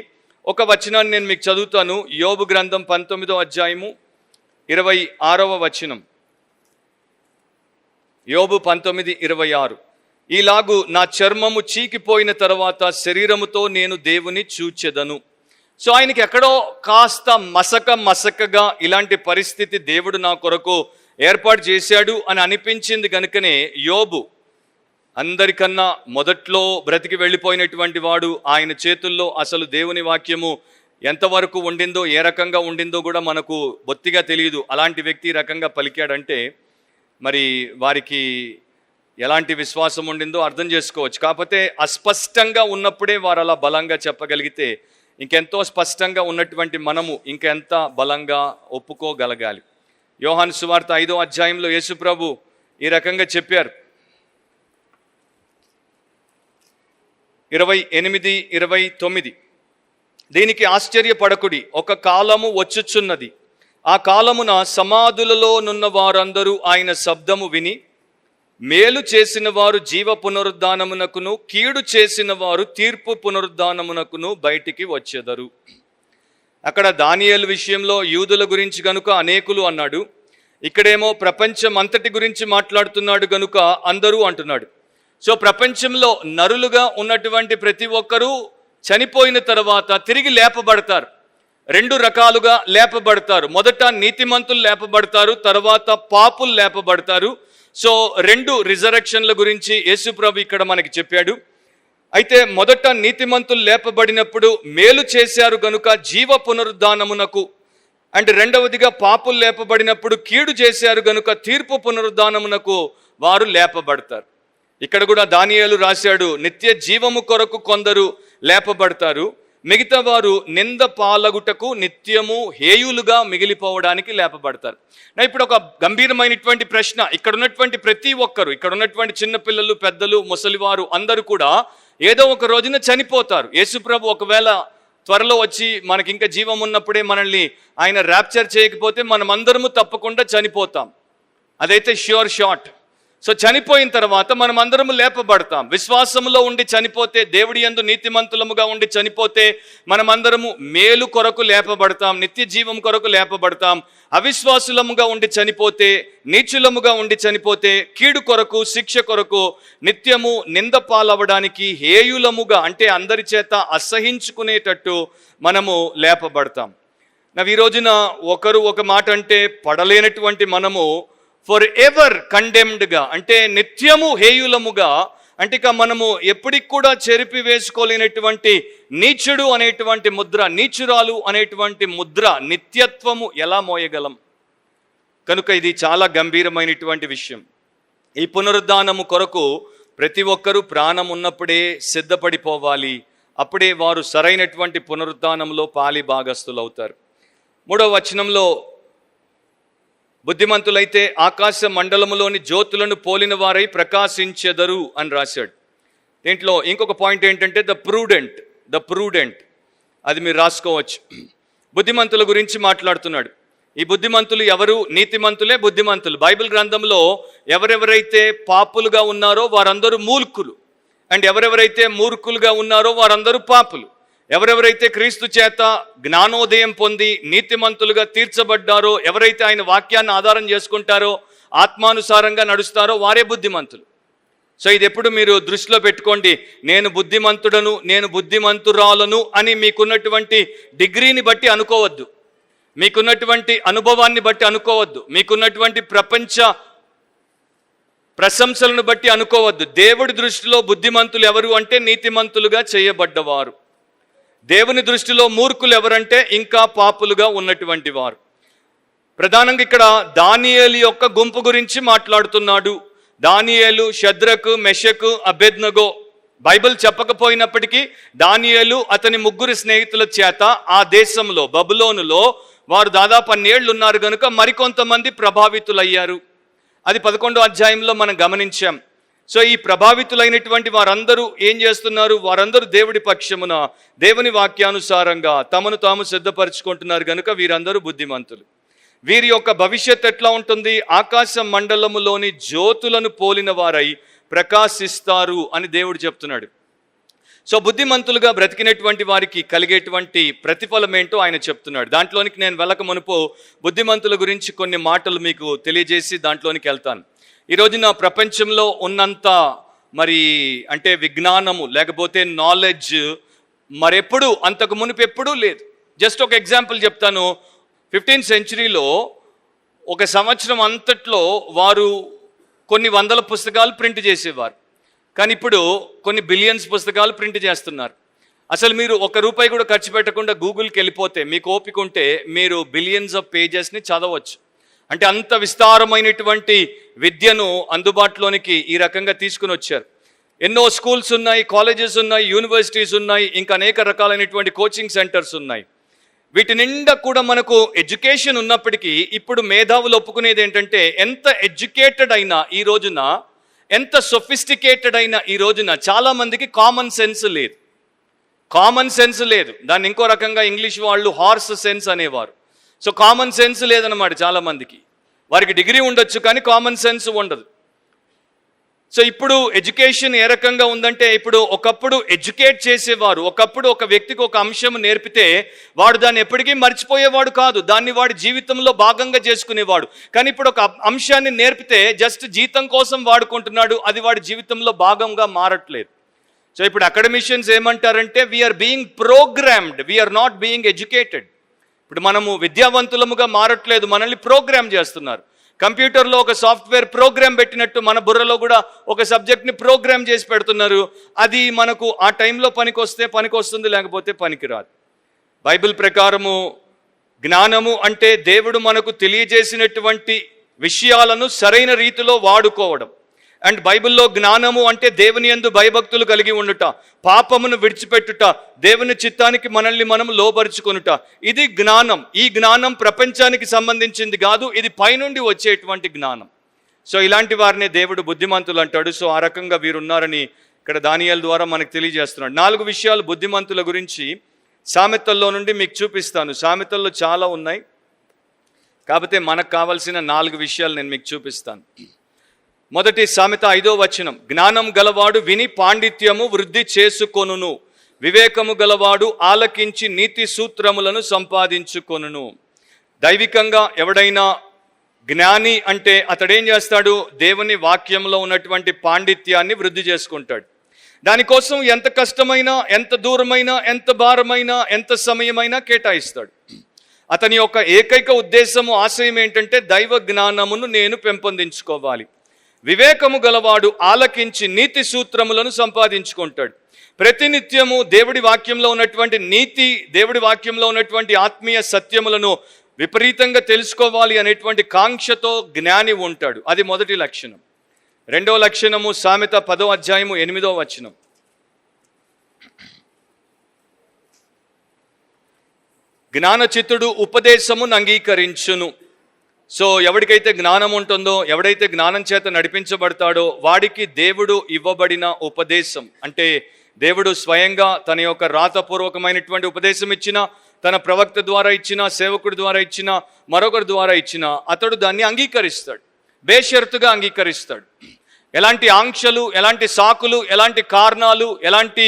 ఒక వచనాన్ని నేను మీకు చదువుతాను. యోబు గ్రంథం 19వ అధ్యాయము 26వ వచనం. యోబు 19:26. ఈలాగు నా చర్మము చీకిపోయిన తర్వాత శరీరముతో నేను దేవుని చూచెదను. సో ఆయనకి ఎక్కడో కాస్త మసకగా ఇలాంటి పరిస్థితి దేవుడు నా కొరకు ఏర్పాటు చేశాడు అని అనిపించింది కనుకనే యోబు అందరికన్నా మొదట్లో బ్రతికి వెళ్ళిపోయినటువంటి వాడు. ఆయన చేతుల్లో అసలు దేవుని వాక్యము ఎంతవరకు ఉండిందో, ఏ రకంగా ఉండిందో కూడా మనకు బొత్తిగా తెలియదు. అలాంటి వ్యక్తి రకంగా పలికాడంటే మరి వారికి ఎలాంటి విశ్వాసం ఉండిందో అర్థం చేసుకోవచ్చు. కాకపోతే అస్పష్టంగా ఉన్నప్పుడే వారు అలా బలంగా చెప్పగలిగితే ఇంకెంతో స్పష్టంగా ఉన్నటువంటి మనము ఇంకెంత బలంగా ఒప్పుకోగలగాలి. యోహాను సువార్త 5వ అధ్యాయంలో యేసు ప్రభు ఈ రకంగా చెప్పారు. 28-29. దీనికి ఆశ్చర్యపడకుడి, ఒక కాలము వచ్చుచున్నది, ఆ కాలమున సమాధులలో నున్న వారందరూ ఆయన శబ్దము విని మేలు చేసిన వారు జీవ పునరుద్ధానమునకును, కీడు చేసిన వారు తీర్పు పునరుద్ధానమునకును బయటికి వచ్చెదరు. అక్కడ దానియేలు విషయంలో యూదుల గురించి గనుక అనేకులు అన్నాడు, ఇక్కడేమో ప్రపంచం అంతటి గురించి మాట్లాడుతున్నాడు గనుక అందరూ అంటున్నాడు. సో ప్రపంచంలో నరులుగా ఉన్నటువంటి ప్రతి ఒక్కరూ చనిపోయిన తర్వాత తిరిగి లేపబడతారు. 2 రకాలుగా లేపబడతారు. మొదట నీతిమంతులు లేపబడతారు, తర్వాత పాపులు లేపబడతారు. సో 2 రిజరెక్షన్ల గురించి యేసుప్రభు ఇక్కడ మనకి చెప్పాడు. అయితే మొదట నీతిమంతులు లేపబడినప్పుడు మేలు చేశారు గనుక జీవ పునరుద్ధానమునకు, అండ్ రెండవదిగా పాపులు లేపబడినప్పుడు కీడు చేశారు గనుక తీర్పు పునరుద్ధానమునకు వారు లేపబడతారు. ఇక్కడ కూడా దానియేలు రాశాడు, నిత్య జీవము కొరకు కొందరు లేపబడతారు, మిగతా వారు నింద పాలగుటకు నిత్యము హేయులుగా మిగిలిపోవడానికి లేపబడతారు. ఇప్పుడు ఒక గంభీరమైనటువంటి ప్రశ్న, ఇక్కడ ఉన్నటువంటి ప్రతి ఒక్కరు, ఇక్కడ ఉన్నటువంటి చిన్నపిల్లలు, పెద్దలు, ముసలివారు అందరూ కూడా ఏదో ఒక రోజున చనిపోతారు. యేసుప్రభు ఒకవేళ త్వరలో వచ్చి మనకి ఇంకా జీవం ఉన్నప్పుడే మనల్ని ఆయన ర్యాప్చర్ చేయకపోతే మనం అందరము తప్పకుండా చనిపోతాం. అదైతే ష్యూర్ షాట్. సో చనిపోయిన తర్వాత మనం అందరము లేపబడతాం. విశ్వాసములో ఉండి చనిపోతే, దేవుడి యందు నీతిమంతులముగా ఉండి చనిపోతే మనమందరము మేలు కొరకు లేపబడతాం, నిత్య జీవం కొరకు లేపబడతాం. అవిశ్వాసులముగా ఉండి చనిపోతే, నీచులముగా ఉండి చనిపోతే కీడు కొరకు, శిక్ష కొరకు, నిత్యము నింద పాలవడానికి హేయులముగా, అంటే అందరి చేత అసహించుకునేటట్టు మనము లేపబడతాం. ఈ రోజున ఒకరు ఒక మాట అంటే పడలేనటువంటి మనము ఫర్ ఎవర్ కండెమ్డ్గా, అంటే నిత్యము హేయులముగా, అంటే ఇక మనము ఎప్పటికి కూడా చెరిపి వేసుకోలేనటువంటి నీచుడు అనేటువంటి ముద్ర, నీచురాలు అనేటువంటి ముద్ర, నిత్యత్వము ఎలా మోయగలం? కనుక ఇది చాలా గంభీరమైనటువంటి విషయం. ఈ పునరుద్ధానము కొరకు ప్రతి ఒక్కరూ ప్రాణం ఉన్నప్పుడే సిద్ధపడిపోవాలి. అప్పుడే వారు సరైనటువంటి పునరుద్ధానంలో పాలి భాగస్థులు అవుతారు. 3వ వచనంలో బుద్ధిమంతులైతే ఆకాశ మండలములోని జ్యోతులను పోలిన వారై ప్రకాశించెదరు అని రాశాడు. దీంట్లో ఇంకొక పాయింట్ ఏంటంటే ద ప్రూడెంట్, అది మీరు రాసుకోవచ్చు. బుద్ధిమంతుల గురించి మాట్లాడుతున్నాడు. ఈ బుద్ధిమంతులు ఎవరు? నీతిమంతులే బుద్ధిమంతులు. బైబిల్ గ్రంథంలో ఎవరెవరైతే పాపులుగా ఉన్నారో వారందరూ మూర్ఖులు, అండ్ ఎవరెవరైతే మూర్ఖులుగా ఉన్నారో వారందరూ పాపులు. ఎవరెవరైతే క్రీస్తు చేత జ్ఞానోదయం పొంది నీతిమంతులుగా తీర్చబడ్డారో, ఎవరైతే ఆయన వాక్యాన్ని ఆధారం చేసుకుంటారో, ఆత్మానుసారంగా నడుస్తారో వారే బుద్ధిమంతులు. సో ఇది ఎప్పుడు మీరు దృష్టిలో పెట్టుకోండి. నేను బుద్ధిమంతుడను, నేను బుద్ధిమంతురాలను అని మీకున్నటువంటి డిగ్రీని బట్టి అనుకోవద్దు, మీకున్నటువంటి అనుభవాన్ని బట్టి అనుకోవద్దు, మీకున్నటువంటి ప్రపంచ ప్రశంసలను బట్టి అనుకోవద్దు. దేవుడి దృష్టిలో బుద్ధిమంతులు ఎవరు అంటే నీతిమంతులుగా చేయబడ్డవారు. దేవుని దృష్టిలో మూర్ఖులు ఎవరంటే ఇంకా పాపులుగా ఉన్నటువంటి వారు. ప్రధానంగా ఇక్కడ దానియేలు యొక్క గుంపు గురించి మాట్లాడుతున్నాడు. దానియేలు, షద్రకు, మెషకు, అబేద్నగో. బైబిల్ చెప్పకపోయినప్పటికీ దానియేలు అతని 3 స్నేహితుల చేత ఆ దేశంలో బబులోనులో వారు దాదాపు 10 ఏళ్ళు ఉన్నారు కనుక మరికొంతమంది ప్రభావితులయ్యారు. అది 11వ అధ్యాయంలో మనం గమనించాం. సో ఈ ప్రభావితులైనటువంటి వారందరూ ఏం చేస్తున్నారు? వారందరూ దేవుడి పక్షమున, దేవుని వాక్యానుసారంగా తమను తాము సిద్ధపరచుకుంటున్నారు కనుక వీరందరూ బుద్ధిమంతులు. వీరి యొక్క భవిష్యత్ ఎట్లా ఉంటుంది? ఆకాశ మండలములోని జ్యోతులను పోలిన వారై ప్రకాశిస్తారు అని దేవుడు చెప్తున్నాడు. సో బుద్ధిమంతులుగా బ్రతికినటువంటి వారికి కలిగేటువంటి ప్రతిఫలం ఏంటో ఆయన చెప్తున్నాడు. దాంట్లోనికి నేను వెళ్ళక మునుపు బుద్ధిమంతుల గురించి కొన్ని మాటలు మీకు తెలియజేసి దాంట్లోనికి వెళ్తాను. ఈ రోజున ప్రపంచంలో ఉన్నంత అంటే విజ్ఞానము లేకపోతే నాలెడ్జ్ మరెప్పుడు అంతకు మునుపు ఎప్పుడూ లేదు. జస్ట్ ఒక ఎగ్జాంపుల్ చెప్తాను. 15th సెంచరీలో ఒక సంవత్సరం అంతట్లో వారు కొన్ని వందల పుస్తకాలు ప్రింట్ చేసేవారు, కానీ ఇప్పుడు కొన్ని బిలియన్స్ పుస్తకాలు ప్రింట్ చేస్తున్నారు. అసలు మీరు ₹1 కూడా ఖర్చు పెట్టకుండా గూగుల్కి వెళ్ళిపోతే, మీకు ఓపిక ఉంటే మీరు బిలియన్స్ ఆఫ్ పేజెస్ని చదవచ్చు. అంటే అంత విస్తారమైనటువంటి విద్యను అందుబాటులోనికి ఈ రకంగా తీసుకుని వచ్చారు. ఎన్నో స్కూల్స్ ఉన్నాయి, కాలేజెస్ ఉన్నాయి, యూనివర్సిటీస్ ఉన్నాయి, ఇంకా అనేక రకాలైనటువంటి కోచింగ్ సెంటర్స్ ఉన్నాయి. వీటి నిండా కూడా మనకు ఎడ్యుకేషన్ ఉన్నప్పటికీ ఇప్పుడు మేధావులు ఒప్పుకునేది ఏంటంటే ఎంత ఎడ్యుకేటెడ్ అయినా ఈ రోజున, ఎంత సొఫిస్టికేటెడ్ అయినా ఈ రోజున చాలా మందికి కామన్ సెన్స్ లేదు. దాన్ని ఇంకో రకంగా ఇంగ్లీష్ వాళ్ళు హార్స్ సెన్స్ అనేవారు. సో కామన్ సెన్స్ లేదన్నమాట చాలా మందికి. వారికి డిగ్రీ ఉండొచ్చు కానీ కామన్ సెన్స్ ఉండదు. సో ఇప్పుడు ఎడ్యుకేషన్ ఏ రకంగా ఉందంటే, ఇప్పుడు ఒకప్పుడు ఎడ్యుకేట్ చేసేవారు, ఒకప్పుడు ఒక వ్యక్తికి ఒక అంశం నేర్పితే వాడు దాన్ని ఎప్పటికీ మర్చిపోయేవాడు కాదు, దాన్ని వాడి జీవితంలో భాగంగా చేసుకునేవాడు. కానీ ఇప్పుడు ఒక అంశాన్ని నేర్పితే జస్ట్ జీతం కోసం వాడుకుంటున్నాడు, అది వాడి జీవితంలో భాగంగా మారట్లేదు. సో ఇప్పుడు అకాడమిషియన్స్ ఏమంటారంటే we are being programmed, we are not being educated. ఇప్పుడు మనము విద్యావంతులముగా మారట్లేదు, మనల్ని ప్రోగ్రామ్ చేస్తున్నారు. కంప్యూటర్లో ఒక సాఫ్ట్వేర్ ప్రోగ్రామ్ పెట్టినట్టు మన బుర్రలో కూడా ఒక సబ్జెక్ట్ని ప్రోగ్రామ్ చేసి పెడుతున్నారు. అది మనకు ఆ టైంలో పనికొస్తే పనికొస్తుంది, లేకపోతే పనికిరాదు. బైబిల్ ప్రకారము జ్ఞానము అంటే దేవుడు మనకు తెలియజేసినటువంటి విషయాలను సరైన రీతిలో వాడుకోవడం. అండ్ బైబిల్లో జ్ఞానము అంటే దేవుని యందు భయభక్తులు కలిగి ఉండుట, పాపమును విడిచిపెట్టుట, దేవుని చిత్తానికి మనల్ని మనం లోబరుచుకొనుట, ఇది జ్ఞానం. ఈ జ్ఞానం ప్రపంచానికి సంబంధించింది కాదు, ఇది పైనుండి వచ్చేటువంటి జ్ఞానం. సో ఇలాంటి వారినే దేవుడు బుద్ధిమంతులు అంటాడు. సో ఆ రకంగా వీరున్నారని ఇక్కడ దానియేలు ద్వారా మనకు తెలియజేస్తున్నాడు. 4 విషయాలు బుద్ధిమంతుల గురించి సామెతల్లో నుండి మీకు చూపిస్తాను. సామెతల్లో చాలా ఉన్నాయి, కాకపోతే మనకు కావాల్సిన 4 విషయాలు నేను మీకు చూపిస్తాను. మొదటి సామెత 5వ వచనం, జ్ఞానం గలవాడు విని పాండిత్యము వృద్ధి చేసుకొనును, వివేకము గలవాడు ఆలకించి నీతి సూత్రములను సంపాదించుకొనును. దైవికంగా ఎవడైనా జ్ఞాని అంటే అతడేం చేస్తాడు? దేవుని వాక్యంలో ఉన్నటువంటి పాండిత్యాన్ని వృద్ధి చేసుకుంటాడు. దానికోసం ఎంత కష్టమైనా, ఎంత దూరమైనా, ఎంత భారమైనా, ఎంత సమయమైనా కేటాయిస్తాడు. అతని యొక్క ఏకైక ఉద్దేశము, ఆశయం ఏంటంటే దైవ జ్ఞానమును నేను పెంపొందించుకోవాలి. వివేకము గలవాడు ఆలకించి నీతి సూత్రములను సంపాదించుకుంటాడు. ప్రతినిత్యము దేవుడి వాక్యంలో ఉన్నటువంటి నీతి, దేవుడి వాక్యంలో ఉన్నటువంటి ఆత్మీయ సత్యములను విపరీతంగా తెలుసుకోవాలి అనేటువంటి కాంక్షతో జ్ఞాని ఉంటాడు. అది మొదటి లక్షణం. రెండవ లక్షణము సామెత 10వ అధ్యాయము 8వ వచనం, జ్ఞానచిత్తుడు ఉపదేశమును అంగీకరించును. సో ఎవరికైతే జ్ఞానం ఉంటుందో, ఎవడైతే జ్ఞానం చేత నడిపించబడతాడో వాడికి దేవుడు ఇవ్వబడిన ఉపదేశం అంటే దేవుడు స్వయంగా తన యొక్క రాతపూర్వకమైనటువంటి ఉపదేశం ఇచ్చిన, తన ప్రవక్త ద్వారా ఇచ్చిన, సేవకుడి ద్వారా ఇచ్చిన, మరొకరి ద్వారా ఇచ్చిన, అతడు దాన్ని అంగీకరిస్తాడు, బేషరతుగా అంగీకరిస్తాడు. ఎలాంటి ఆంక్షలు, ఎలాంటి సాకులు, ఎలాంటి కారణాలు, ఎలాంటి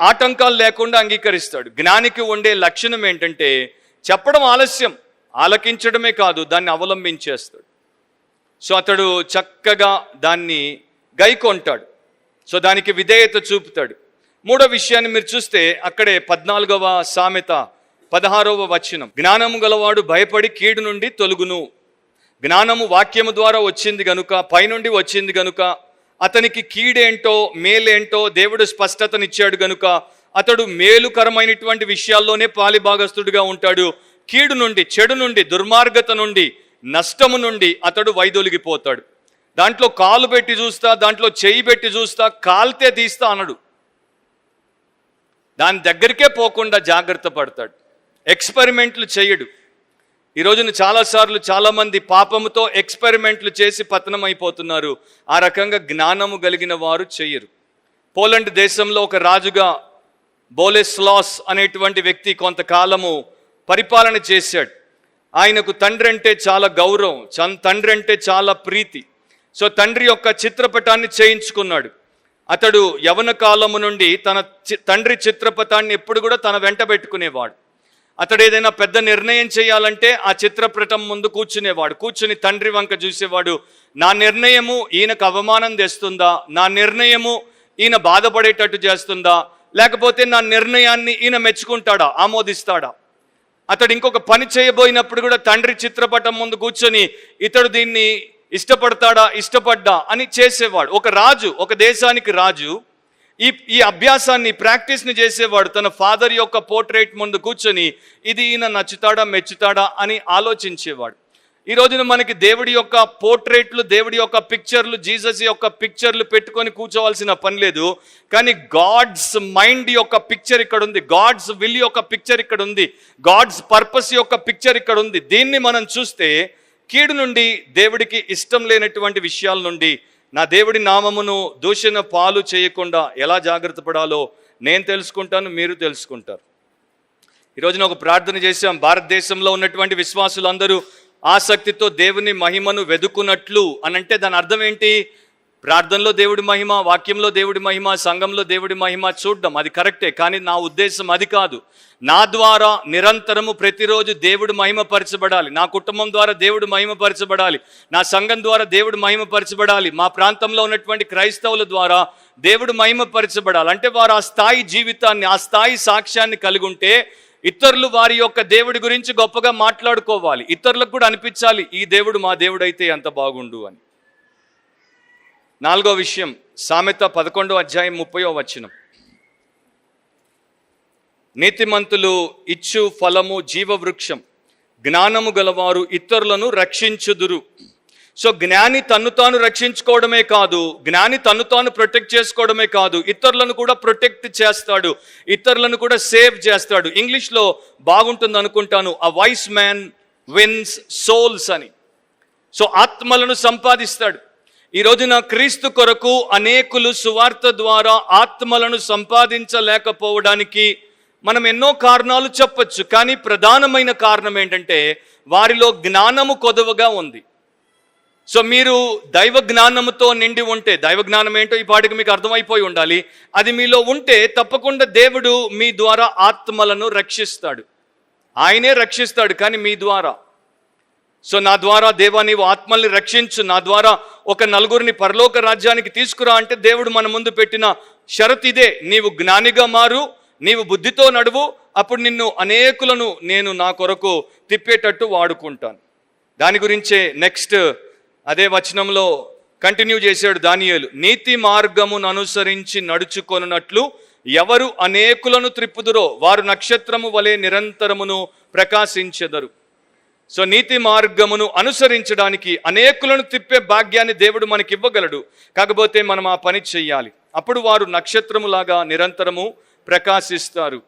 ఆటంకాలు లేకుండా అంగీకరిస్తాడు. జ్ఞానికి ఉండే లక్షణం ఏంటంటే చెప్పడం ఆలస్యం, ఆలకించడమే కాదు దాన్ని అవలంబించేస్తాడు. సో అతడు చక్కగా దాన్ని గైకొంటాడు. సో దానికి విధేయత చూపుతాడు. మూడో విషయాన్ని మీరు చూస్తే అక్కడే 14వ సామెత 16వ వచనం, జ్ఞానము గలవాడు భయపడి కీడు నుండి తొలుగును. జ్ఞానము వాక్యము ద్వారా వచ్చింది గనుక, పైనుండి వచ్చింది గనుక, అతనికి కీడేంటో మేలేంటో దేవుడు స్పష్టతనిచ్చాడు గనుక అతడు మేలుకరమైనటువంటి విషయాల్లోనే పాలిభాగస్తుడిగా ఉంటాడు. కీడు నుండి, చెడు నుండి, దుర్మార్గత నుండి, నష్టము నుండి అతడు వైదొలిగిపోతాడు. దాంట్లో కాలు పెట్టి చూస్తా, దాంట్లో చెయ్యి పెట్టి చూస్తా, కాల్తే తీస్తా అనడు. దాని దగ్గరికే పోకుండా జాగ్రత్త పడతాడు. ఎక్స్పెరిమెంట్లు చేయడు. ఈ రోజున చాలాసార్లు చాలామంది పాపముతో ఎక్స్పెరిమెంట్లు చేసి పతనం అయిపోతున్నారు. ఆ రకంగా జ్ఞానము కలిగిన వారు చెయ్యరు. పోలండ్ దేశంలో ఒక రాజుగా బోలెస్లాస్ అనేటువంటి వ్యక్తి కొంతకాలము పరిపాలన చేశాడు. ఆయనకు తండ్రి అంటే చాలా గౌరవం, తండ్రి అంటే చాలా ప్రీతి. సో తండ్రి యొక్క చిత్రపటాన్ని చేయించుకున్నాడు. అతడు యవన కాలము నుండి తన తండ్రి చిత్రపటాన్ని ఎప్పుడు కూడా తన వెంట పెట్టుకునేవాడు. అతడు ఏదైనా పెద్ద నిర్ణయం చేయాలంటే ఆ చిత్రపటం ముందు కూర్చునేవాడు. కూర్చుని తండ్రి వంక చూసేవాడు. నా నిర్ణయము ఈయనకు అవమానం తెస్తుందా, నా నిర్ణయము ఈయన బాధపడేటట్టు చేస్తుందా, లేకపోతే నా నిర్ణయాన్ని ఈయన మెచ్చుకుంటాడా, ఆమోదిస్తాడా. అతడు ఇంకొక పని చేయబోయినప్పుడు కూడా తండ్రి చిత్రపటం ముందు కూర్చొని ఇతడు దీన్ని ఇష్టపడ్డా అని చేసేవాడు. ఒక రాజు, ఒక దేశానికి రాజు ఈ అభ్యాసాన్ని, ప్రాక్టీస్ని చేసేవాడు. తన ఫాదర్ యొక్క పోర్ట్రేట్ ముందు కూర్చొని ఇది ఈయన నచ్చుతాడా, మెచ్చుతాడా అని ఆలోచించేవాడు. ఈ రోజున మనకి దేవుడి యొక్క పోర్ట్రేట్లు, దేవుడి యొక్క పిక్చర్లు, జీసస్ యొక్క పిక్చర్లు పెట్టుకొని కూర్చోవలసిన పని లేదు. కానీ గాడ్స్ మైండ్ యొక్క పిక్చర్ ఇక్కడ ఉంది, గాడ్స్ విల్ యొక్క పిక్చర్ ఇక్కడ ఉంది, గాడ్స్ పర్పస్ యొక్క పిక్చర్ ఇక్కడ ఉంది. దీన్ని మనం చూస్తే కీడు నుండి, దేవుడికి ఇష్టం లేనటువంటి విషయాల నుండి, నా దేవుడి నామమును దూషణ పాలు చేయకుండా ఎలా జాగ్రత్త పడాలో నేను తెలుసుకుంటాను, మీరు తెలుసుకుంటారు. ఈరోజున ఒక ప్రార్థన చేశాం. భారతదేశంలో ఉన్నటువంటి విశ్వాసులందరూ ఆసక్తితో దేవుని మహిమను వెదుకున్నట్లు అని అంటే దాని అర్థం ఏంటి? ప్రార్థనలో దేవుడి మహిమ, వాక్యంలో దేవుడి మహిమ, సంఘంలో దేవుడి మహిమ చూడడం అది కరెక్టే. కానీ నా ఉద్దేశం అది కాదు. నా ద్వారా నిరంతరము ప్రతిరోజు దేవుడు మహిమపరచబడాలి, నా కుటుంబం ద్వారా దేవుడు మహిమపరచబడాలి, నా సంఘం ద్వారా దేవుడు మహిమపరచబడాలి, మా ప్రాంతంలో ఉన్నటువంటి క్రైస్తవుల ద్వారా దేవుడు మహిమపరచబడాలి. అంటే వారు ఆ స్థాయి జీవితాన్ని, ఆ స్థాయి సాక్ష్యాన్ని కలిగి ఉంటే ఇతరులు వారి యొక్క దేవుడి గురించి గొప్పగా మాట్లాడుకోవాలి, ఇతరులకు కూడా అనిపించాలి ఈ దేవుడు మా దేవుడు అయితే ఎంత బాగుండు అని. 4వ విషయం, సామెత 11వ అధ్యాయం 30వ వచనం. నీతిమంతులు ఇచ్చు ఫలము జీవవృక్షం, జ్ఞానము గలవారు ఇతరులను రక్షించుదురు. సో జ్ఞాని తన్ను తాను రక్షించుకోవడమే కాదు, జ్ఞాని తన్ను తాను ప్రొటెక్ట్ చేసుకోవడమే కాదు, ఇతరులను కూడా ప్రొటెక్ట్ చేస్తాడు, ఇతరులను కూడా సేవ్ చేస్తాడు. ఇంగ్లీష్లో బాగుంటుంది అనుకుంటాను, a vice man wins souls అని. సో ఆత్మలను సంపాదిస్తాడు. ఈ రోజున క్రీస్తు కొరకు అనేకులు సువార్త ద్వారా ఆత్మలను సంపాదించలేకపోవడానికి మనం ఎన్నో కారణాలు చెప్పొచ్చు. కానీ ప్రధానమైన కారణం ఏంటంటే వారిలో జ్ఞానము కొదువగా ఉంది. సో మీరు దైవ జ్ఞానముతో నిండి ఉంటే, దైవ జ్ఞానం ఏంటో ఈ పాటికి మీకు అర్థమైపోయి ఉండాలి, అది మీలో ఉంటే తప్పకుండా దేవుడు మీ ద్వారా ఆత్మలను రక్షిస్తాడు. ఆయనే రక్షిస్తాడు, కానీ మీ ద్వారా. సో నా ద్వారా దేవా నీవు ఆత్మల్ని రక్షించు, నా ద్వారా ఒక నలుగురిని పరలోక రాజ్యానికి తీసుకురా అంటే దేవుడు మన ముందు పెట్టిన షరత్ ఇదే, నీవు జ్ఞానిగా మారు, నీవు బుద్ధితో నడువు, అప్పుడు నిన్ను అనేకులను నేను నా కొరకు తిప్పేటట్టు వాడుకుంటాను. దాని గురించే నెక్స్ట్ అదే వచనంలో కంటిన్యూ చేశాడు దానియేలు, నీతి మార్గమును అనుసరించి నడుచుకొనున్నట్లు ఎవరు అనేకులను త్రిప్పుదురో వారు నక్షత్రము వలె నిరంతరమును ప్రకాశించెదరు. సో నీతి మార్గమును అనుసరించడానికి అనేకులను తిప్పే భాగ్యాన్ని దేవుడు మనకి ఇవ్వగలడు, కాకపోతే మనం ఆ పని చెయ్యాలి. అప్పుడు వారు నక్షత్రములాగా నిరంతరము ప్రకాశిస్తారు.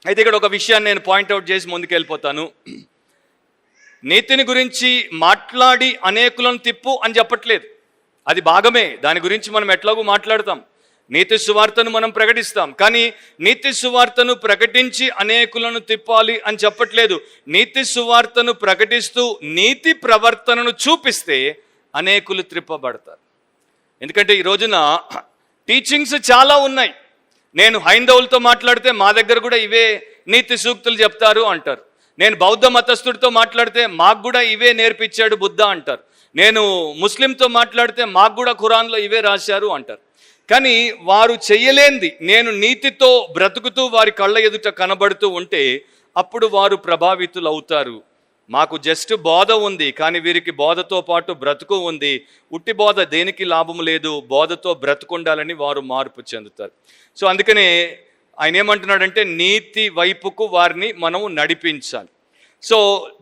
అయితే ఇక్కడ ఒక విషయాన్ని నేను పాయింట్అవుట్ చేసి ముందుకెళ్ళిపోతాను. నీతిని గురించి మాట్లాడి అనేకులను తిప్పు అని చెప్పట్లేదు, అది భాగమే, దాని గురించి మనం ఎట్లాగూ మాట్లాడతాం, నీతి సువార్తను మనం ప్రకటిస్తాం. కానీ నీతి సువార్తను ప్రకటించి అనేకులను తిప్పాలి అని చెప్పట్లేదు. నీతి సువార్తను ప్రకటిస్తూ నీతి ప్రవర్తనను చూపిస్తే అనేకులు త్రిప్పబడతారు. ఎందుకంటే ఈ రోజున టీచింగ్స్ చాలా ఉన్నాయి. నేను హైందవులతో మాట్లాడితే మా దగ్గర కూడా ఇవే నీతి సూక్తులు చెప్తారు అంటారు. నేను బౌద్ధ మతస్థుడితో మాట్లాడితే మాకు కూడా ఇవే నేర్పించాడు బుద్ధ అంటారు. నేను ముస్లింతో మాట్లాడితే మాకు కూడా ఖురాన్లో ఇవే రాశారు అంటారు. కానీ వారు చెయ్యలేంది నేను నీతితో బ్రతుకుతూ వారి కళ్ళ ఎదుట కనబడుతూ ఉంటే అప్పుడు వారు ప్రభావితులు అవుతారు. మాకు జస్ట్ బోధ ఉంది, కానీ వీరికి బోధతో పాటు బ్రతుకు ఉంది, ఉట్టి బోధ దేనికి లాభం లేదు, బోధతో బ్రతుకుండాలని వారు మార్పు చెందుతారు. సో అందుకనే ఆయన ఏమంటున్నాడంటే నీతి వైపుకు వారిని మనము నడిపించాలి. సో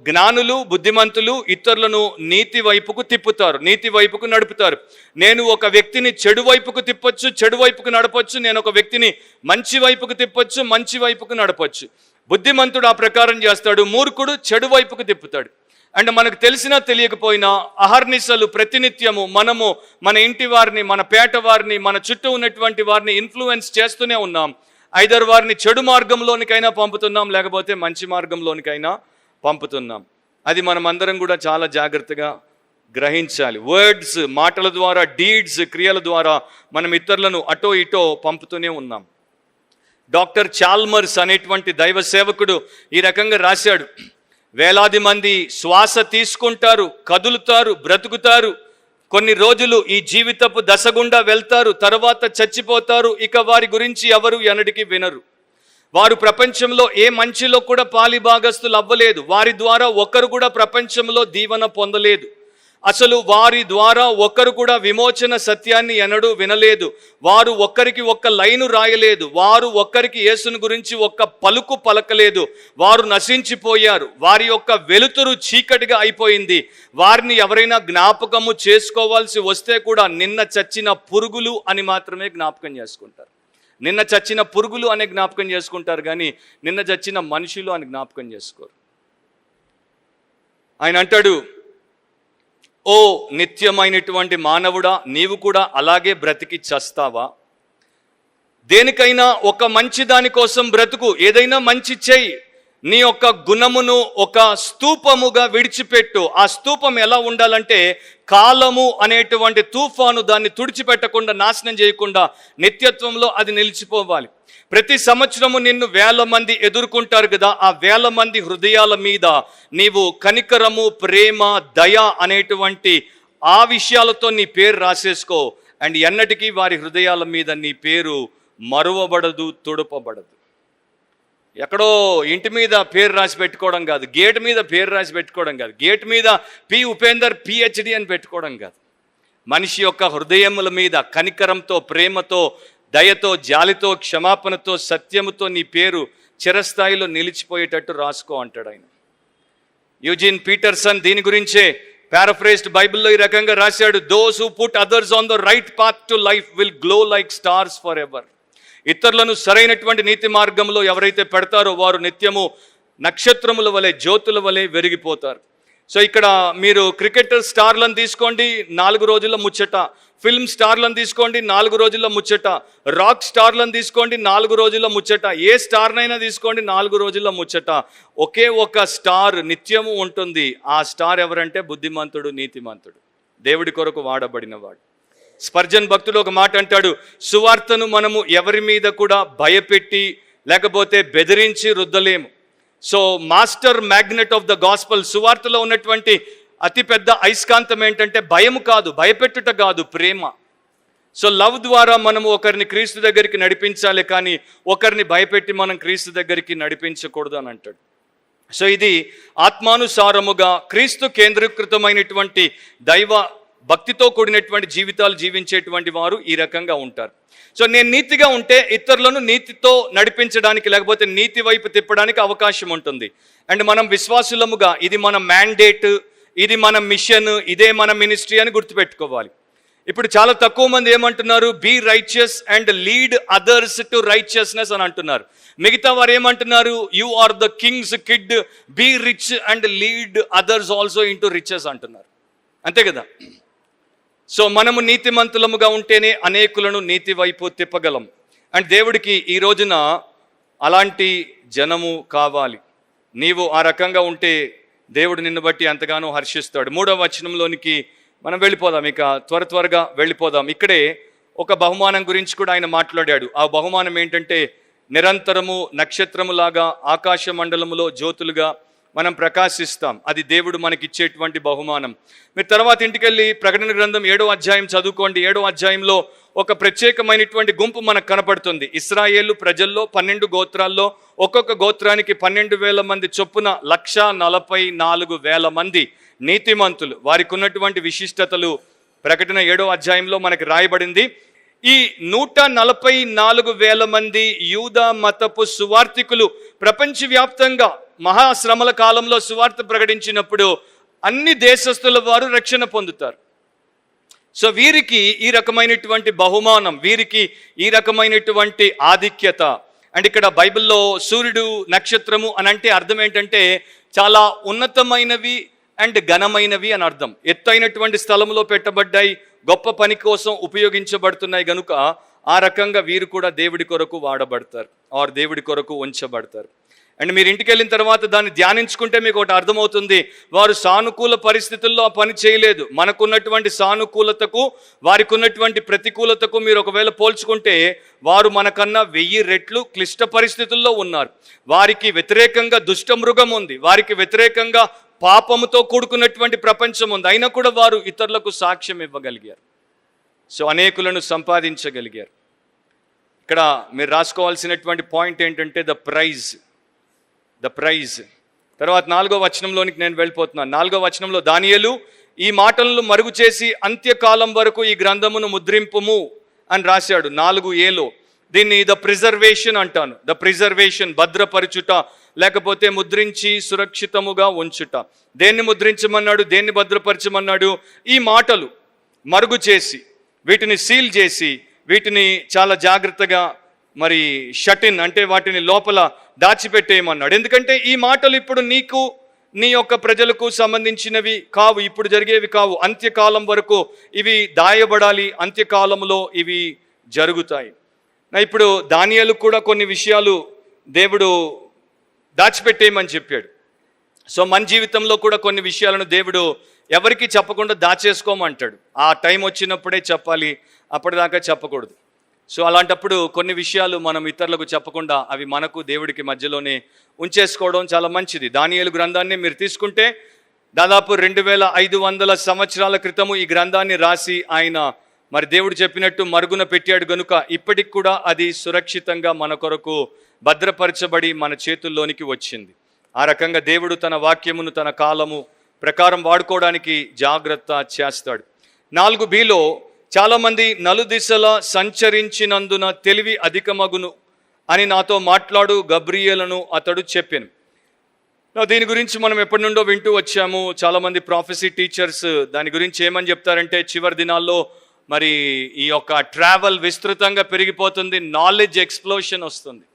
జ్ఞానులు బుద్ధిమంతులు ఇతరులను నీతి వైపుకు తిప్పుతారు, నీతి వైపుకు నడుపుతారు. నేను ఒక వ్యక్తిని చెడు వైపుకు తిప్పొచ్చు, చెడు వైపుకు నడపొచ్చు. నేను ఒక వ్యక్తిని మంచి వైపుకు తిప్పొచ్చు, మంచి వైపుకు నడపొచ్చు. బుద్ధిమంతుడు ఆ ప్రకారం చేస్తాడు, మూర్ఖుడు చెడు వైపుకు తిప్పుతాడు. అండ్ మనకు తెలిసినా తెలియకపోయినా అహర్నిశలు ప్రతినిత్యము మనము మన ఇంటి వారిని, మన పేట వారిని, మన చుట్టూ ఉన్నటువంటి వారిని ఇన్ఫ్లుయెన్స్ చేస్తూనే ఉన్నాం. ఐదర్ వారిని చెడు మార్గంలోనికైనా పంపుతున్నాం, లేకపోతే మంచి మార్గంలోనికైనా పంపుతున్నాం. అది మనం అందరం కూడా చాలా జాగ్రత్తగా గ్రహించాలి. వర్డ్స్, మాటల ద్వారా, డీడ్స్, క్రియల ద్వారా మనం ఇతరులను అటో ఇటో పంపుతూనే ఉన్నాం. డాక్టర్ చాల్మర్స్ అనేటువంటి దైవ సేవకుడు ఈ రకంగా రాశాడు, వేలాది మంది శ్వాస తీసుకుంటారు, కదులుతారు, బ్రతుకుతారు, కొన్ని రోజులు ఈ జీవితపు దశ గుండా వెళ్తారు, తర్వాత చచ్చిపోతారు. ఇక వారి గురించి ఎవరు ఎన్నటికీ వినరు. వారు ప్రపంచంలో ఏ మంచిలో కూడా పాలిభాగస్తులు అవ్వలేదు. వారి ద్వారా ఒకరు కూడా ప్రపంచంలో దీవెన పొందలేదు. అసలు వారి ద్వారా ఒక్కరు కూడా విమోచన సత్యాన్ని ఎన్నడూ వినలేదు. వారు ఒక్కరికి ఒక్క లైను రాయలేదు. వారు ఒక్కరికి యేసుని గురించి ఒక్క పలుకు పలకలేదు. వారు నశించిపోయారు. వారి యొక్క వెలుతురు చీకటిగా అయిపోయింది. వారిని ఎవరైనా జ్ఞాపకము చేసుకోవాల్సి వస్తే కూడా నిన్న చచ్చిన పురుగులు అని మాత్రమే జ్ఞాపకం చేసుకుంటారు. నిన్న చచ్చిన పురుగులు అనే జ్ఞాపకం చేసుకుంటారు, కానీ నిన్న చచ్చిన మనుషులు అని జ్ఞాపకం చేసుకోరు. ఆయన అంటాడు, ఓ నిత్యమైనటువంటి మానవుడా, నీవు కూడా అలాగే బ్రతికి చస్తావా? దేనికైనా ఒక మంచి దాని కోసం బ్రతుకు, ఏదైనా మంచి చెయ్యి. నీ యొక్క గుణమును ఒక స్తూపముగా విడిచిపెట్టు. ఆ స్తూపం ఎలా ఉండాలంటే కాలము అనేటువంటి తుఫాను దాన్ని తుడిచిపెట్టకుండా, నాశనం చేయకుండా నిత్యత్వంలో అది నిలిచిపోవాలి. ప్రతి సంవత్సరము నిన్ను 1000 మంది ఎదుర్కొంటారు కదా, ఆ 1000 మంది హృదయాల మీద నీవు కనికరము, ప్రేమ, దయ అనేటువంటి ఆ విషయాలతో నీ పేరు రాసేసుకో. అండ్ ఎన్నటికీ వారి హృదయాల మీద నీ పేరు మరువబడదు, తుడపబడదు. ఎక్కడో ఇంటి మీద పేరు రాసి పెట్టుకోవడం కాదు, గేట్ మీద పేరు రాసి పెట్టుకోవడం కాదు, గేట్ మీద పి ఉపేందర్ PhD అని పెట్టుకోవడం కాదు. మనిషి యొక్క హృదయముల మీద కనికరంతో, ప్రేమతో, దయతో, జాలితో, క్షమాపణతో, సత్యముతో నీ పేరు చిరస్థాయిలో నిలిచిపోయేటట్టు రాసుకో అంటాడు ఆయన. యూజిన్ పీటర్సన్ దీని గురించే పారాఫ్రేజ్డ్ బైబిల్లో ఈ రకంగా రాశాడు, those who put others on the right path to life will glow like stars for ever. ఇతరులను సరైనటువంటి నీతి మార్గంలో ఎవరైతే పెడతారో వారు నిత్యము నక్షత్రముల వలె, జ్యోతుల వలె వెలిగిపోతారు. సో ఇక్కడ మీరు క్రికెటర్ స్టార్లను తీసుకోండి, 4 రోజుల ముచ్చట. ఫిల్మ్ స్టార్లను తీసుకోండి, 4 రోజుల ముచ్చట. రాక్ స్టార్లను తీసుకోండి, 4 రోజుల ముచ్చట. ఏ స్టార్నైనా తీసుకోండి, 4 రోజుల ముచ్చట. ఒకే ఒక స్టార్ నిత్యము ఉంటుంది. ఆ స్టార్ ఎవరంటే బుద్ధిమంతుడు, నీతిమంతుడు, దేవుడి కొరకు వాడబడినవాడు. స్పర్జన్ భక్తుడు ఒక మాట అంటాడు, సువార్తను మనము ఎవరి మీద కూడా భయపెట్టి లేకపోతే బెదిరించి రుద్దలేము. So master magnet of the gospel, సువార్తలో ఉన్నటువంటి అతిపెద్ద అయస్కాంతం ఏంటంటే భయం కాదు, భయపెట్టుట కాదు, ప్రేమ. సో లవ్ ద్వారా మనము ఒకరిని క్రీస్తు దగ్గరికి నడిపించాలి, కానీ ఒకరిని భయపెట్టి మనం క్రీస్తు దగ్గరికి నడిపించకూడదు అని అంటాడు. సో ఇది ఆత్మానుసారముగా క్రీస్తు కేంద్రీకృతమైనటువంటి దైవ భక్తితో కూడినటువంటి జీవితాలు జీవించేటువంటి వారు ఈ రకంగా ఉంటారు. సో నేను నీతిగా ఉంటే ఇతరులను నీతితో నడిపించడానికి లేకపోతే నీతి వైపు తిప్పడానికి అవకాశం ఉంటుంది. అండ్ మనం విశ్వాసులముగా ఇది మన మ్యాండేట్, ఇది మన మిషన్, ఇదే మన మినిస్ట్రీ అని గుర్తుపెట్టుకోవాలి. ఇప్పుడు చాలా తక్కువ మంది ఏమంటున్నారు, be righteous and lead others to righteousness అని అంటున్నారు. మిగతా వారు ఏమంటున్నారు, you are the king's kid, be rich and lead others also into riches అంటున్నారు. అంతే కదా. సో మనము నీతిమంతులముగా ఉంటేనే అనేకులను నీతి వైపు తిప్పగలం. అండ్ దేవుడికి ఈ రోజున అలాంటి జనము కావాలి. నీవు ఆ రకంగా ఉంటే దేవుడు నిన్ను బట్టి ఎంతగానో హర్షిస్తాడు. 3వ వచనంలోనికి మనం వెళ్ళిపోదాం, ఇక త్వరగా వెళ్ళిపోదాం. ఇక్కడే ఒక బహుమానం గురించి కూడా ఆయన మాట్లాడాడు. ఆ బహుమానం ఏంటంటే నిరంతరము నక్షత్రములాగా ఆకాశ మండలములో జ్యోతులుగా మనం ప్రకాశిస్తాం. అది దేవుడు మనకిచ్చేటువంటి బహుమానం. మీరు తర్వాత ఇంటికెళ్ళి ప్రకటన గ్రంథం 7వ అధ్యాయం చదువుకోండి. 7వ అధ్యాయంలో ఒక ప్రత్యేకమైనటువంటి గుంపు మనకు కనపడుతుంది. ఇశ్రాయేలు ప్రజల్లో 12 గోత్రాల్లో ఒక్కొక్క గోత్రానికి 12,000 మంది చొప్పున 1,44,000 మంది నీతిమంతులు. వారికి ఉన్నటువంటి విశిష్టతలు ప్రకటన 7వ అధ్యాయంలో మనకి రాయబడింది. ఈ 144,000 మంది యూదా మతపు సువార్థికులు ప్రపంచవ్యాప్తంగా మహాశ్రమల కాలంలో సువార్త ప్రకటించినప్పుడు అన్ని దేశస్తుల వారు రక్షణ పొందుతారు. సో వీరికి ఈ రకమైనటువంటి బహుమానం, వీరికి ఈ రకమైనటువంటి ఆధిక్యత. అండ్ ఇక్కడ బైబిల్లో సూర్యుడు, నక్షత్రము అని అంటే అర్థం ఏంటంటే చాలా ఉన్నతమైనవి అండ్ ఘనమైనవి అని అర్థం. ఎత్తైనటువంటి స్థలంలో పెట్టబడ్డాయి, గొప్ప పని కోసం ఉపయోగించబడుతున్నాయి గనుక ఆ రకంగా వీరు కూడా దేవుడి కొరకు వాడబడతారు, ఆర్ దేవుడి కొరకు ఉంచబడతారు. అండ్ మీరు ఇంటికి వెళ్ళిన తర్వాత దాన్ని ధ్యానించుకుంటే మీకు ఒకటి అర్థమవుతుంది, వారు సానుకూల పరిస్థితుల్లో ఆ పని చేయలేదు. మనకున్నటువంటి సానుకూలతకు వారికి ఉన్నటువంటి ప్రతికూలతకు మీరు ఒకవేళ పోల్చుకుంటే వారు మనకన్నా 1000 రెట్లు క్లిష్ట పరిస్థితుల్లో ఉన్నారు. వారికి వ్యతిరేకంగా దుష్ట మృగం ఉంది, వారికి వ్యతిరేకంగా పాపముతో కూడుకున్నటువంటి ప్రపంచం ఉంది. అయినా కూడా వారు ఇతరులకు సాక్ష్యం ఇవ్వగలిగారు. సో అనేకులను సంపాదించగలిగారు. ఇక్కడ మీరు రాసుకోవాల్సినటువంటి పాయింట్ ఏంటంటే ద ప్రైజ్. తర్వాత 4వ వచనంలోనికి నేను వెళ్ళిపోతున్నాను. 4వ వచనంలో దానియేలు ఈ మాటలను మరుగు చేసి అంత్యకాలం వరకు ఈ గ్రంథమును ముద్రింపుము అని రాశాడు 4Aలో. దీన్ని ద ప్రిజర్వేషన్ అంటాను. ద ప్రిజర్వేషన్, భద్రపరచుట, లేకపోతే ముద్రించి సురక్షితముగా ఉంచుట. దేన్ని ముద్రించమన్నాడు, దేన్ని భద్రపరచమన్నాడు? ఈ మాటలు మరుగు చేసి, వీటిని సీల్ చేసి, వీటిని చాలా జాగ్రత్తగా మరి షటిన్ అంటే వాటిని లోపల దాచిపెట్టేయమన్నాడు. ఎందుకంటే ఈ మాటలు ఇప్పుడు నీకు, నీ యొక్క ప్రజలకు సంబంధించినవి కావు, ఇప్పుడు జరిగేవి కావు. అంత్యకాలం వరకు ఇవి దాయబడాలి, అంత్యకాలంలో ఇవి జరుగుతాయి. ఇప్పుడు దానియేలు కూడా కొన్ని విషయాలు దేవుడు దాచిపెట్టేయమని చెప్పాడు. సో మన జీవితంలో కూడా కొన్ని విషయాలను దేవుడు ఎవరికి చెప్పకుండా దాచేసుకోమంటాడు. ఆ టైం వచ్చినప్పుడే చెప్పాలి, అప్పటిదాకా చెప్పకూడదు. సో అలాంటప్పుడు కొన్ని విషయాలు మనం ఇతరులకు చెప్పకుండా అవి మనకు దేవుడికి మధ్యలోనే ఉంచేసుకోవడం చాలా మంచిది. దానియేలు గ్రంథాన్ని మీరు తీసుకుంటే దాదాపు 2500 సంవత్సరాల క్రితము ఈ గ్రంథాన్ని రాసి ఆయన మరి దేవుడు చెప్పినట్టు మరుగున పెట్టాడు గనుక ఇప్పటికి కూడా అది సురక్షితంగా మన కొరకు భద్రపరచబడి మన చేతుల్లోనికి వచ్చింది. ఆ రకంగా దేవుడు తన వాక్యమును తన కాలము ప్రకారం వాడుకోవడానికి జాగ్రత్త చేస్తాడు. 4bలో చాలామంది నలుదిశల సంచరించినందున తెలివి అధికమగును అని నాతో మాట్లాడు గబ్రియేలును అతడు చెప్పాను. దీని గురించి మనం ఎప్పటి నుండో వింటూ వచ్చాము. చాలామంది ప్రాఫెసీ టీచర్స్ దాని గురించి ఏమని చెప్తారంటే, చివరి దినాల్లో మరి ఈ యొక్క ట్రావెల్ విస్తృతంగా పెరిగిపోతుంది, నాలెడ్జ్ ఎక్స్ప్లోషన్ వస్తుంది.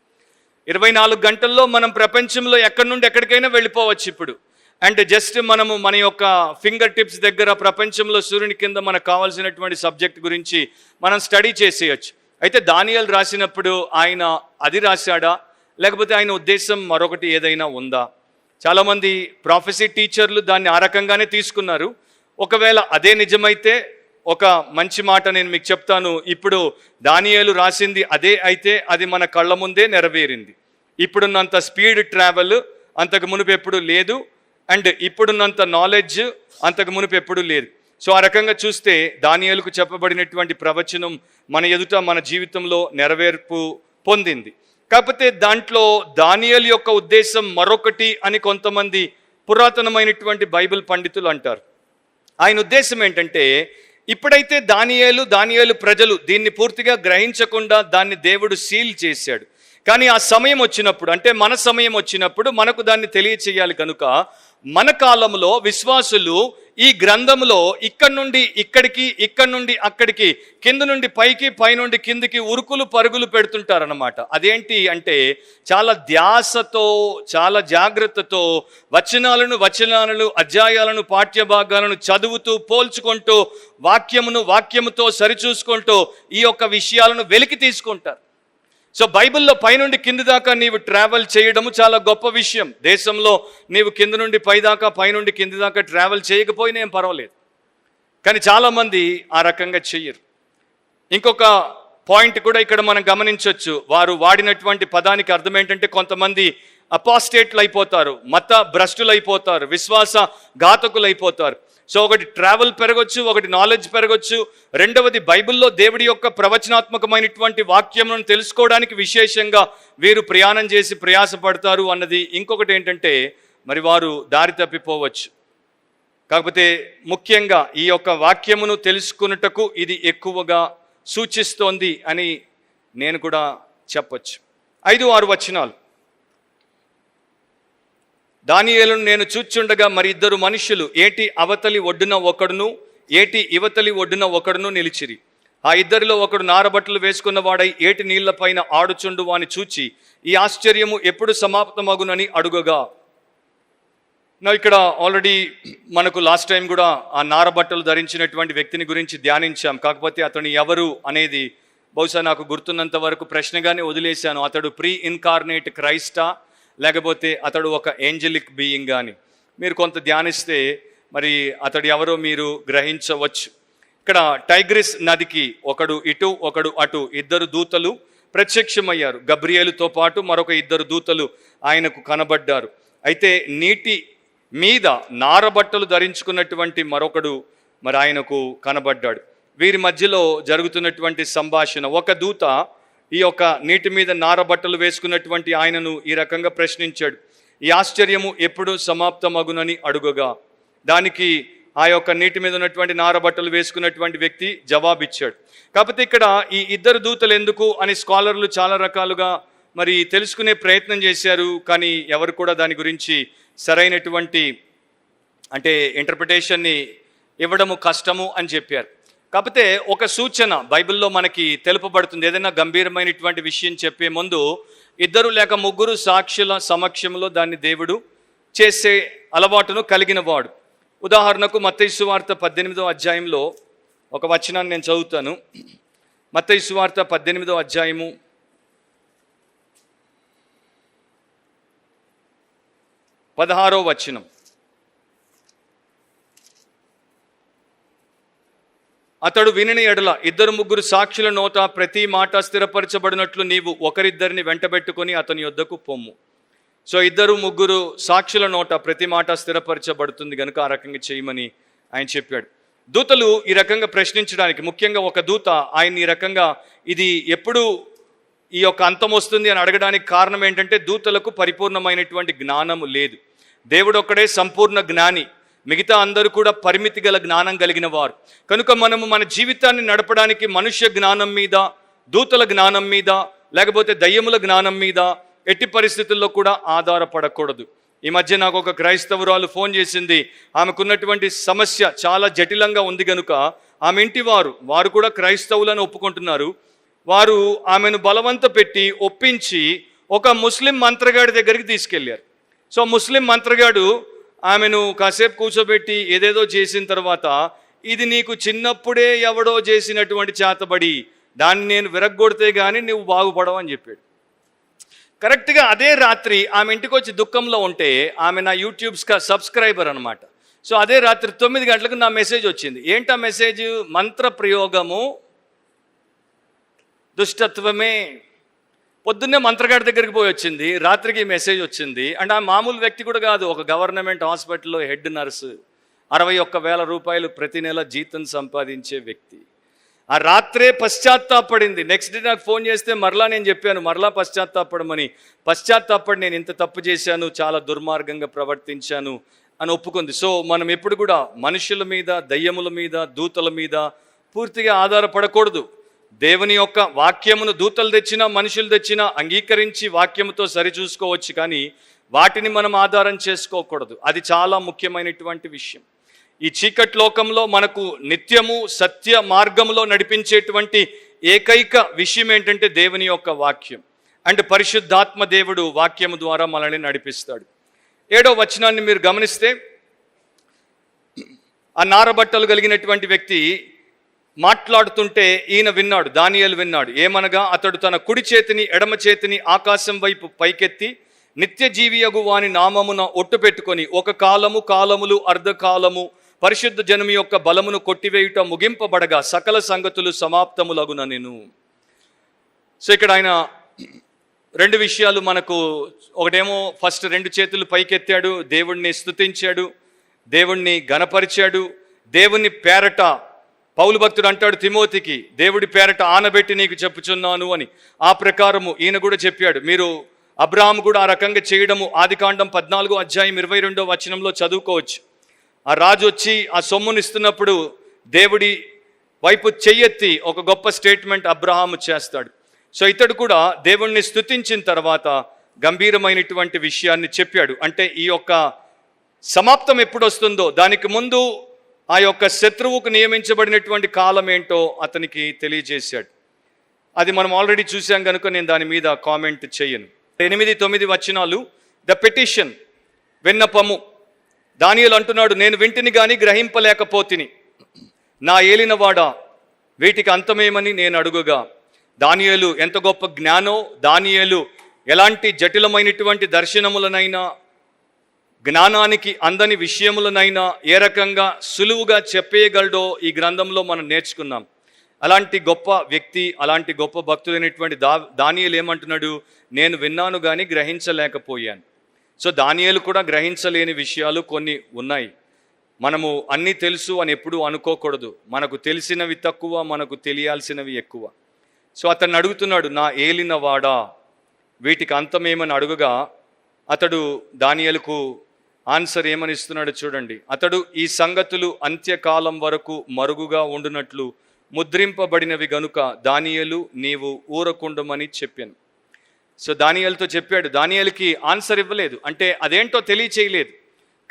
24 గంటల్లో మనం ప్రపంచంలో ఎక్కడి నుండి ఎక్కడికైనా వెళ్ళిపోవచ్చు ఇప్పుడు. అండ్ జస్ట్ మనము మన యొక్క ఫింగర్ టిప్స్ దగ్గర ప్రపంచంలో సూర్యుని కింద మనకు కావాల్సినటువంటి సబ్జెక్ట్ గురించి మనం స్టడీ చేసేయచ్చు. అయితే దానియేలు రాసినప్పుడు ఆయన అది రాశాడా, లేకపోతే ఆయన ఉద్దేశం మరొకటి ఏదైనా ఉందా? చాలామంది ప్రాఫెసీ టీచర్లు దాన్ని ఆ రకంగానే తీసుకున్నారు. ఒకవేళ అదే నిజమైతే ఒక మంచి మాట నేను మీకు చెప్తాను. ఇప్పుడు దానియేలు రాసింది అదే అయితే అది మన కళ్ళ ముందే నెరవేరింది. ఇప్పుడున్నంత స్పీడ్ ట్రావెల్ అంతకు మునుపు ఎప్పుడు లేదు, అండ్ ఇప్పుడున్నంత నాలెడ్జ్ అంతకు మునుపు ఎప్పుడు లేదు. సో ఆ రకంగా చూస్తే దానియేలుకు చెప్పబడినటువంటి ప్రవచనం మన ఎదుట మన జీవితంలో నెరవేర్పు పొందింది. కాకపోతే దాంట్లో దానియేలు యొక్క ఉద్దేశం మరొకటి అని కొంతమంది పురాతనమైనటువంటి బైబిల్ పండితులు అంటారు. ఆయన ఉద్దేశం ఏంటంటే, ఇప్పుడైతే దానియేలు ప్రజలు దీన్ని పూర్తిగా గ్రహించకుండా దాన్ని దేవుడు సీల్ చేశాడు. కానీ ఆ సమయం వచ్చినప్పుడు, అంటే మన సమయం వచ్చినప్పుడు మనకు దాన్ని తెలియచేయాలి కనుక మన కాలంలో విశ్వాసులు ఈ గ్రంథంలో ఇక్కడి నుండి ఇక్కడికి, ఇక్కడి నుండి అక్కడికి, కింద నుండి పైకి, పైనుండి కిందికి ఉరుకులు పరుగులు పెడుతుంటారన్నమాట. అదేంటి అంటే చాలా ధ్యాసతో, చాలా జాగ్రత్తతో వచనాలను అధ్యాయాలను పాఠ్యభాగాలను చదువుతూ, పోల్చుకుంటూ, వాక్యముతో సరిచూసుకుంటూ ఈ యొక్క విషయాలను వెలికి తీసుకుంటారు. సో బైబిల్లో పైనుండి కింది దాకా నీవు ట్రావెల్ చేయడము చాలా గొప్ప విషయం. దేశంలో నీవు కింద నుండి పై దాకా, పైనుండి కింది దాకా ట్రావెల్ చేయకపోయినా ఏం పర్వాలేదు. కానీ చాలామంది ఆ రకంగా చెయ్యరు. ఇంకొక పాయింట్ కూడా ఇక్కడ మనం గమనించవచ్చు. వారు వాడినటువంటి పదానికి అర్థం ఏంటంటే, కొంతమంది అపాస్టేట్లు అయిపోతారు, మత భ్రష్టులు అయిపోతారు, విశ్వాస ఘాతకులు అయిపోతారు. సో ఒకటి ట్రావెల్ పెరగొచ్చు, ఒకటి నాలెడ్జ్ పెరగొచ్చు. రెండవది బైబిల్లో దేవుడి యొక్క ప్రవచనాత్మకమైనటువంటి వాక్యములను తెలుసుకోవడానికి విశేషంగా వీరు ప్రయాణం చేసి ప్రయాసపడతారు అన్నది. ఇంకొకటి ఏంటంటే, మరి వారు దారి తప్పిపోవచ్చు. కాకపోతే ముఖ్యంగా ఈ యొక్క వాక్యమును తెలుసుకున్నటకు ఇది ఎక్కువగా సూచిస్తోంది అని నేను కూడా చెప్పొచ్చు. 5-6 వచనాలు. దానియేలును నేను చూచుండగా మరి 2 మనుషులు ఏటి అవతలి ఒడ్డున ఒకడును, ఏటి ఇవతలి ఒడ్డున ఒకడును నిలిచిరి. ఆ ఇద్దరిలో ఒకడు నారబట్టలు వేసుకున్న వాడై ఏటి నీళ్ల పైన ఆడుచుండు వాని చూచి ఈ ఆశ్చర్యము ఎప్పుడు సమాప్తమగునని అడుగగా. ఇక్కడ ఆల్రెడీ మనకు లాస్ట్ టైం కూడా ఆ నారబట్టలు ధరించినటువంటి వ్యక్తిని గురించి ధ్యానించాం. కాకపోతే అతను ఎవరు అనేది బహుశా నాకు గుర్తున్నంత వరకు ప్రశ్నగానే వదిలేశాను. అతడు ప్రీ ఇన్కార్నేట్ క్రైస్టా, లేకపోతే అతడు ఒక ఏంజలిక్ బీయింగ్ అని మీరు కొంత ధ్యానిస్తే మరి అతడు ఎవరో మీరు గ్రహించవచ్చు. ఇక్కడ టైగ్రిస్ నదికి ఒకడు ఇటు ఒకడు అటు 2 దూతలు ప్రత్యక్షమయ్యారు. గబ్రియేలుతో పాటు మరొక 2 దూతలు ఆయనకు కనబడ్డారు. అయితే నీటి మీద నారబట్టలు ధరించుకున్నటువంటి మరొకడు మరి ఆయనకు కనబడ్డాడు. వీరి మధ్యలో జరుగుతున్నటువంటి సంభాషణ, ఒక దూత ఈ యొక్క నీటి మీద నారబట్టలు వేసుకున్నటువంటి ఆయనను ఈ రకంగా ప్రశ్నించాడు. ఈ ఆశ్చర్యము ఎప్పుడు సమాప్తమగునని అడుగగా దానికి ఆ యొక్క నీటి మీద ఉన్నటువంటి నారబట్టలు వేసుకున్నటువంటి వ్యక్తి జవాబిచ్చాడు. కాకపోతే ఇక్కడ ఈ 2 దూతలు ఎందుకు అని స్కాలర్లు చాలా రకాలుగా మరి తెలుసుకునే ప్రయత్నం చేశారు. కానీ ఎవరు కూడా దాని గురించి సరైనటువంటి అంటే ఇంటర్ప్రిటేషన్ని ఇవ్వడము కష్టము అని చెప్పారు. కాకపోతే ఒక సూచన బైబిల్లో మనకి తెలుపబడుతుంది. ఏదైనా గంభీరమైనటువంటి విషయం చెప్పే ముందు 2 లేక 3 సాక్షుల సమక్షంలో దాన్ని దేవుడు చేసే అలవాటును కలిగిన వాడు. ఉదాహరణకు మత్తయి సువార్త 18వ అధ్యాయంలో ఒక వచనాన్ని నేను చదువుతాను. మత్తయి సువార్త 18వ అధ్యాయము 16వ వచనం. అతడు వినిన ఎడల 2-3 సాక్షుల నోట ప్రతి మాట స్థిరపరచబడినట్లు నీవు ఒకరిద్దరిని వెంటబెట్టుకొని అతని యొద్దకు పొమ్ము. సో 2-3 సాక్షుల నోట ప్రతి మాట స్థిరపరచబడుతుంది కనుక ఆ రకంగా చేయమని ఆయన చెప్పాడు. దూతలు ఈ రకంగా ప్రశ్నించడానికి, ముఖ్యంగా ఒక దూత ఆయన ఈ రకంగా ఇది ఎప్పుడు ఈ యొక్క అంతం వస్తుంది అని అడగడానికి కారణం ఏంటంటే, దూతలకు పరిపూర్ణమైనటువంటి జ్ఞానము లేదు. దేవుడు ఒక్కడే సంపూర్ణ జ్ఞాని, మిగతా అందరూ కూడా పరిమితి గల జ్ఞానం కలిగిన వారు. కనుక మనము మన జీవితాన్ని నడపడానికి మనుష్య జ్ఞానం మీద, దూతల జ్ఞానం మీద, లేకపోతే దయ్యముల జ్ఞానం మీద ఎట్టి పరిస్థితుల్లో కూడా ఆధారపడకూడదు. ఈ మధ్య నాకు ఒక క్రైస్తవురాలు ఫోన్ చేసింది. ఆమెకున్నటువంటి సమస్య చాలా జటిలంగా ఉంది కనుక ఆమె ఇంటి వారు కూడా క్రైస్తవులను ఒప్పుకుంటున్నారు. వారు ఆమెను బలవంత పెట్టి ఒప్పించి ఒక ముస్లిం మంత్రగాడి దగ్గరికి తీసుకెళ్ళారు. సో ముస్లిం మంత్రగాడు ఆమెను కాసేపు కూర్చోబెట్టి ఏదేదో చేసిన తర్వాత, ఇది నీకు చిన్నప్పుడే ఎవడో చేసినటువంటి చేతబడి, దాన్ని నేను విరగ్గొడితే కానీ నువ్వు బాగుపడవు అని చెప్పాడు. కరెక్ట్గా అదే రాత్రి ఆమె ఇంటికి వచ్చి దుఃఖంలో ఉంటే, ఆమె నా యూట్యూబ్ సబ్స్క్రైబర్ అనమాట. సో అదే రాత్రి 9 గంటలకు నా మెసేజ్ వచ్చింది. ఏంటా మెసేజ్? మంత్ర ప్రయోగము దుష్టత్వమే. పొద్దున్నే మంత్రగాడి దగ్గరికి పోయి వచ్చింది, రాత్రికి మెసేజ్ వచ్చింది. అంటే ఆ మామూలు వ్యక్తి కూడా కాదు, ఒక గవర్నమెంట్ హాస్పిటల్లో హెడ్ నర్సు, 61,000 రూపాయలు ప్రతి నెల జీతం సంపాదించే వ్యక్తి. ఆ రాత్రే పశ్చాత్తాపడింది. నెక్స్ట్ డే నాకు ఫోన్ చేస్తే మరలా నేను చెప్పాను, మరలా పశ్చాత్తాపడమని. పశ్చాత్తాపడి నేను ఇంత తప్పు చేశాను, చాలా దుర్మార్గంగా ప్రవర్తించాను అని ఒప్పుకుంది. సో మనం ఎప్పుడు కూడా మనుషుల మీద, దయ్యముల మీద, దూతల మీద పూర్తిగా ఆధారపడకూడదు. దేవుని యొక్క వాక్యమును దూతలు తెచ్చినా, మనుషులు తెచ్చినా అంగీకరించి వాక్యముతో సరిచూసుకోవచ్చు, కానీ వాటిని మనం ఆధారం చేసుకోకూడదు. అది చాలా ముఖ్యమైనటువంటి విషయం. ఈ చీకటి లోకంలో మనకు నిత్యము సత్య మార్గంలో నడిపించేటువంటి ఏకైక విషయం ఏంటంటే దేవుని యొక్క వాక్యం. అండ్ పరిశుద్ధాత్మ దేవుడు వాక్యము ద్వారా మనల్ని నడిపిస్తాడు. 7వ వచనాన్ని మీరు గమనిస్తే, ఆ నారబట్టలు కలిగినటువంటి వ్యక్తి మాట్లాడుతుంటే ఈయన విన్నాడు, దానియేలు విన్నాడు. ఏమనగా, అతడు తన కుడి చేతిని ఎడమ చేతిని ఆకాశం వైపు పైకెత్తి నిత్య జీవియగు వాని నామమున ఒట్టు పెట్టుకొని, ఒక కాలము, కాలములు, అర్ధకాలము పరిశుద్ధ జనము యొక్క బలమును కొట్టివేయుట ముగింపబడగా సకల సంగతులు సమాప్తములగున నేను. సో ఇక్కడ ఆయన 2 విషయాలు మనకు, ఒకటేమో ఫస్ట్ 2 చేతులు పైకెత్తాడు, దేవుణ్ణి స్తుతించాడు, దేవుణ్ణి గణపరిచాడు. దేవుని పేరట పౌలు భక్తుడు అంటాడు తిమోతికి, దేవుడి పేరట ఆనబెట్టి నీకు చెప్పుచున్నాను అని. ఆ ప్రకారము ఈయన కూడా చెప్పాడు. మీరు అబ్రాహాము కూడా ఆ రకంగా చేయడము ఆదికాండం 14వ అధ్యాయం 22వ వచనంలో చదువుకోవచ్చు. ఆ రాజు వచ్చి ఆ సొమ్మునిస్తున్నప్పుడు దేవుడి వైపు చెయ్యెత్తి ఒక గొప్ప స్టేట్మెంట్ అబ్రహాము చేస్తాడు. సో ఇతడు కూడా దేవుణ్ణి స్తుతించిన తర్వాత గంభీరమైనటువంటి విషయాన్ని చెప్పాడు. అంటే ఈ యొక్క సమాప్తం ఎప్పుడు వస్తుందో దానికి ముందు ఆ యొక్క శత్రువుకు నియమించబడినటువంటి కాలం ఏంటో అతనికి తెలియజేశాడు. అది మనం ఆల్రెడీ చూసాం కనుక నేను దాని మీద కామెంట్ చేయను. 8-9 వచనాలు, ద పిటిషన్, విన్నపము. దానియేలు అంటున్నాడు, నేను వింటిని గాని గ్రహింపలేకపోతిని, నా ఏలినవాడా వీటికి అంతమేమని నేను అడుగుగా. దానియేలు ఎంత గొప్ప జ్ఞానో, దానియేలు ఎలాంటి జటిలమైనటువంటి దర్శనములనైనా, జ్ఞానానికి అందని విషయములనైనా ఏ రకంగా సులువుగా చెప్పేయగలడో ఈ గ్రంథంలో మనం నేర్చుకున్నాం. అలాంటి గొప్ప వ్యక్తి, అలాంటి గొప్ప భక్తుడైనటువంటి దానియేలు ఏమంటున్నాడు, నేను విన్నాను కానీ గ్రహించలేకపోయాను. సో దానియేలు కూడా గ్రహించలేని విషయాలు కొన్ని ఉన్నాయి. మనము అన్నీ తెలుసు అని ఎప్పుడూ అనుకోకూడదు. మనకు తెలిసినవి తక్కువ, మనకు తెలియాల్సినవి ఎక్కువ. సో అతన్ని అడుగుతున్నాడు, నా ఏలినవాడా వీటికి అంతమేమని అడుగుగా అతడు దానియేలుకు ఆన్సర్ ఏమని ఇస్తున్నాడు చూడండి. అతడు, ఈ సంగతులు అంత్యకాలం వరకు మరుగుగా ఉండునట్లు ముద్రింపబడినవి గనుక దానియేలు నీవు ఊరకుండమని చెప్పాను. సో దానియేలుతో చెప్పాడు. దానియేలుకి ఆన్సర్ ఇవ్వలేదు, అంటే అదేంటో తెలియచేయలేదు.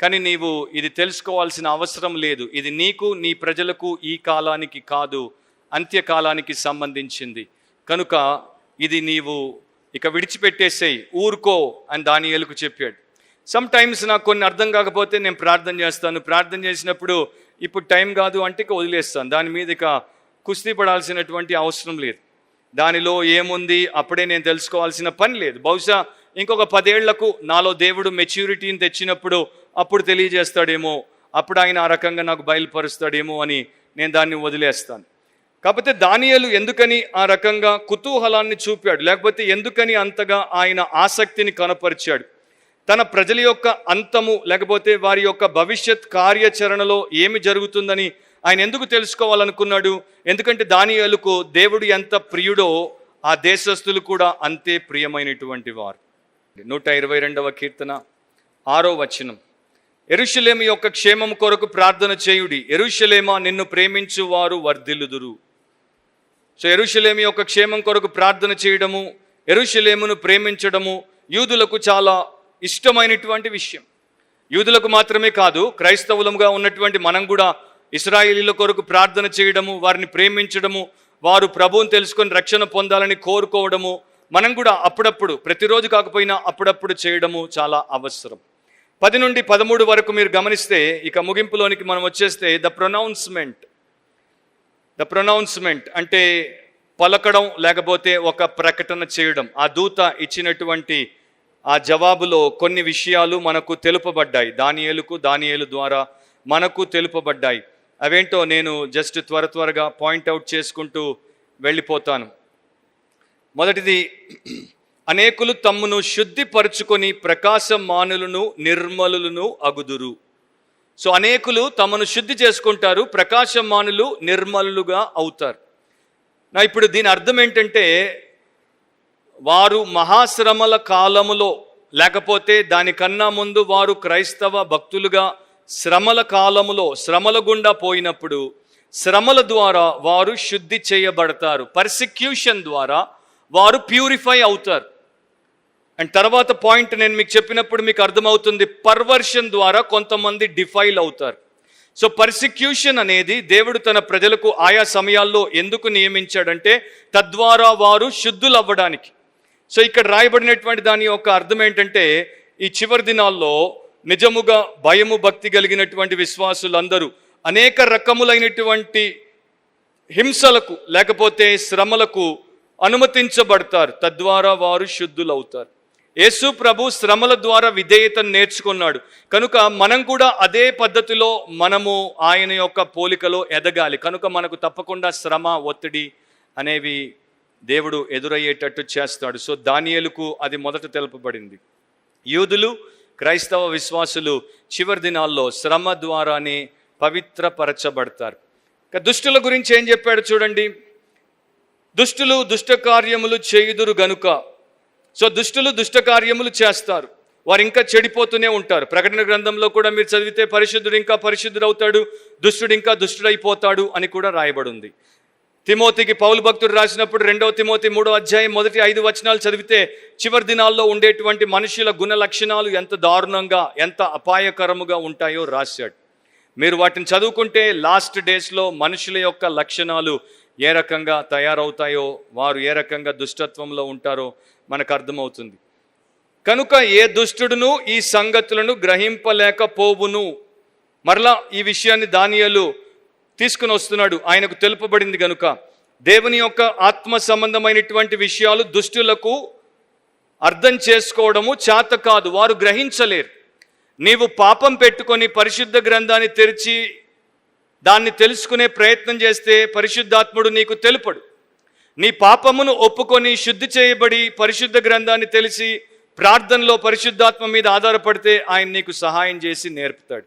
కానీ నీవు ఇది తెలుసుకోవాల్సిన అవసరం లేదు, ఇది నీకు నీ ప్రజలకు ఈ కాలానికి కాదు, అంత్యకాలానికి సంబంధించింది కనుక ఇది నీవు ఇక విడిచిపెట్టేసేయి, ఊరుకో అని దానియేలుకు చెప్పాడు. సమ్ టైమ్స్ నాకు కొన్ని అర్థం కాకపోతే నేను ప్రార్థన చేస్తాను. ప్రార్థన చేసినప్పుడు ఇప్పుడు టైం కాదు అంటే ఇక వదిలేస్తాను. దాని మీద ఇక కుస్తీ పడాల్సినటువంటి అవసరం లేదు. దానిలో ఏముంది అప్పుడే నేను తెలుసుకోవాల్సిన పని లేదు. బహుశా ఇంకొక 10 ఏళ్లకు నాలో దేవుడు మెచ్యూరిటీని తెచ్చినప్పుడు అప్పుడు తెలియజేస్తాడేమో, అప్పుడు ఆయన ఆ రకంగా నాకు బయలుపరుస్తాడేమో అని నేను దాన్ని వదిలేస్తాను. కాకపోతే దానియేలు ఎందుకని ఆ రకంగా కుతూహలాన్ని చూపాడు, లేకపోతే ఎందుకని అంతగా ఆయన ఆసక్తిని కనపరిచాడు, తన ప్రజల యొక్క అంతము లేకపోతే వారి యొక్క భవిష్యత్ కార్యాచరణలో ఏమి జరుగుతుందని ఆయన ఎందుకు తెలుసుకోవాలనుకున్నాడు? ఎందుకంటే దానియేలుకు దేవుడు ఎంత ప్రియుడో ఆ దేశస్థులు కూడా అంతే ప్రియమైనటువంటి వారు. 122వ కీర్తన 6వ వచనం, యెరూషలేము యొక్క క్షేమం కొరకు ప్రార్థన చేయుడి, యెరూషలేమా నిన్ను ప్రేమించు వారు వర్ధిల్లుదురు. సో యెరూషలేము యొక్క క్షేమం కొరకు ప్రార్థన చేయడము, యెరూషలేమును ప్రేమించడము యూదులకు చాలా ఇష్టమైనటువంటి విషయం. యూదులకు మాత్రమే కాదు, క్రైస్తవులుగా ఉన్నటువంటి మనం కూడా ఇశ్రాయేలీల కొరకు ప్రార్థన చేయడము, వారిని ప్రేమించడము, వారు ప్రభువుని తెలుసుకొని రక్షణ పొందాలని కోరుకోవడము మనం కూడా అప్పుడప్పుడు, ప్రతిరోజు కాకపోయినా అప్పుడప్పుడు చేయడము చాలా అవసరం. 10 నుండి 13 వరకు మీరు గమనిస్తే, ఇక ముగింపులోనికి మనం వచ్చేస్తే, ద ప్రొనౌన్స్మెంట్ అంటే పలకడం, లేకపోతే ఒక ప్రకటన చేయడం. ఆ దూత ఇచ్చినటువంటి ఆ జవాబులో కొన్ని విషయాలు మనకు తెలుపబడ్డాయి, దానియేలు ద్వారా మనకు తెలుపబడ్డాయి. అవేంటో నేను జస్ట్ త్వరగా పాయింట్అవుట్ చేసుకుంటూ వెళ్ళిపోతాను. మొదటిది, అనేకులు తమ్మును శుద్ధిపరుచుకొని ప్రకాశమానులను నిర్మలులను అగుదురు. సో అనేకులు తమను శుద్ధి చేసుకుంటారు, ప్రకాశమానులు నిర్మలులుగా అవుతారు. నా ఇప్పుడు దీని అర్థం ఏంటంటే, వారు మహాశ్రమల కాలములో, లేకపోతే దానికన్నా ముందు వారు క్రైస్తవ భక్తులుగా శ్రమల కాలములో శ్రమల గుండా పోయినప్పుడు, శ్రమల ద్వారా వారు శుద్ధి చేయబడతారు. పర్సిక్యూషన్ ద్వారా వారు ప్యూరిఫై అవుతారు. అండ్ తర్వాత పాయింట్ నేను మీకు చెప్పినప్పుడు మీకు అర్థమవుతుంది, పర్వర్షన్ ద్వారా కొంతమంది డిఫైల్ అవుతారు. సో పర్సిక్యూషన్ అనేది దేవుడు తన ప్రజలకు ఆయా సమయాల్లో ఎందుకు నియమించాడంటే, తద్వారా వారు శుద్ధులు అవ్వడానికి. సో ఇక్కడ రాయబడినటువంటి దాని యొక్క అర్థం ఏంటంటే, ఈ చివరి దినాల్లో నిజముగా భయము భక్తి కలిగినటువంటి విశ్వాసులందరూ అనేక రకములైనటువంటి హింసలకు, లేకపోతే శ్రమలకు అనుమతించబడతారు, తద్వారా వారు శుద్ధులవుతారు. యేసు ప్రభు శ్రమల ద్వారా విధేయతను నేర్చుకున్నాడు కనుక మనం కూడా అదే పద్ధతిలో మనము ఆయన యొక్క పోలికలో ఎదగాలి. కనుక మనకు తప్పకుండా శ్రమ, ఒత్తిడి అనేవి దేవుడు ఎదురయ్యేటట్టు చేస్తాడు. సో దానియేలుకు అది మొదట తెలుపబడింది. యూదులు, క్రైస్తవ విశ్వాసులు చివరి దినాల్లో శ్రమ ద్వారానే పవిత్రపరచబడతారు. దుష్టుల గురించి ఏం చెప్పాడు చూడండి, దుష్టులు దుష్ట కార్యములు చేయుదురు గనుక. సో దుష్టులు దుష్ట కార్యములు చేస్తారు, వారు ఇంకా చెడిపోతూనే ఉంటారు. ప్రకటన గ్రంథంలో కూడా మీరు చదివితే, పరిశుద్ధుడు ఇంకా పరిశుద్ధుడు అవుతాడు, దుష్టుడు ఇంకా దుష్టుడైపోతాడు అని కూడా రాయబడి ఉంది. తిమోతికి పౌలు భక్తుడు రాసినప్పుడు 2వ తిమోతి 3వ అధ్యాయం మొదటి 5 వచనాలు చదివితే, చివరి దినాల్లో ఉండేటువంటి మనుషుల గుణ లక్షణాలు ఎంత దారుణంగా, ఎంత అపాయకరముగా ఉంటాయో రాశాడు. మీరు వాటిని చదువుకుంటే లాస్ట్ డేస్లో మనుషుల యొక్క లక్షణాలు ఏ రకంగా తయారవుతాయో, వారు ఏ రకంగా దుష్టత్వంలో ఉంటారో మనకు అర్థమవుతుంది. కనుక ఏ దుష్టుడును ఈ సంగతులను గ్రహింపలేకపోవును. మరలా ఈ విషయాన్ని దానియేలు తీసుకుని వస్తున్నాడు, ఆయనకు తెలుపబడింది గనుక. దేవుని యొక్క ఆత్మ సంబంధమైనటువంటి విషయాలు దుష్టులకు అర్థం చేసుకోవడము చేత కాదు, వారు గ్రహించలేరు. నీవు పాపం పెట్టుకొని పరిశుద్ధ గ్రంథాన్ని తెరిచి దాన్ని తెలుసుకునే ప్రయత్నం చేస్తే పరిశుద్ధాత్ముడు నీకు తెలుపడు. నీ పాపమును ఒప్పుకొని శుద్ధి చేయబడి పరిశుద్ధ గ్రంథాన్ని తెలిసి ప్రార్థనలో పరిశుద్ధాత్మ మీద ఆధారపడితే ఆయన నీకు సహాయం చేసి నేర్పుతాడు.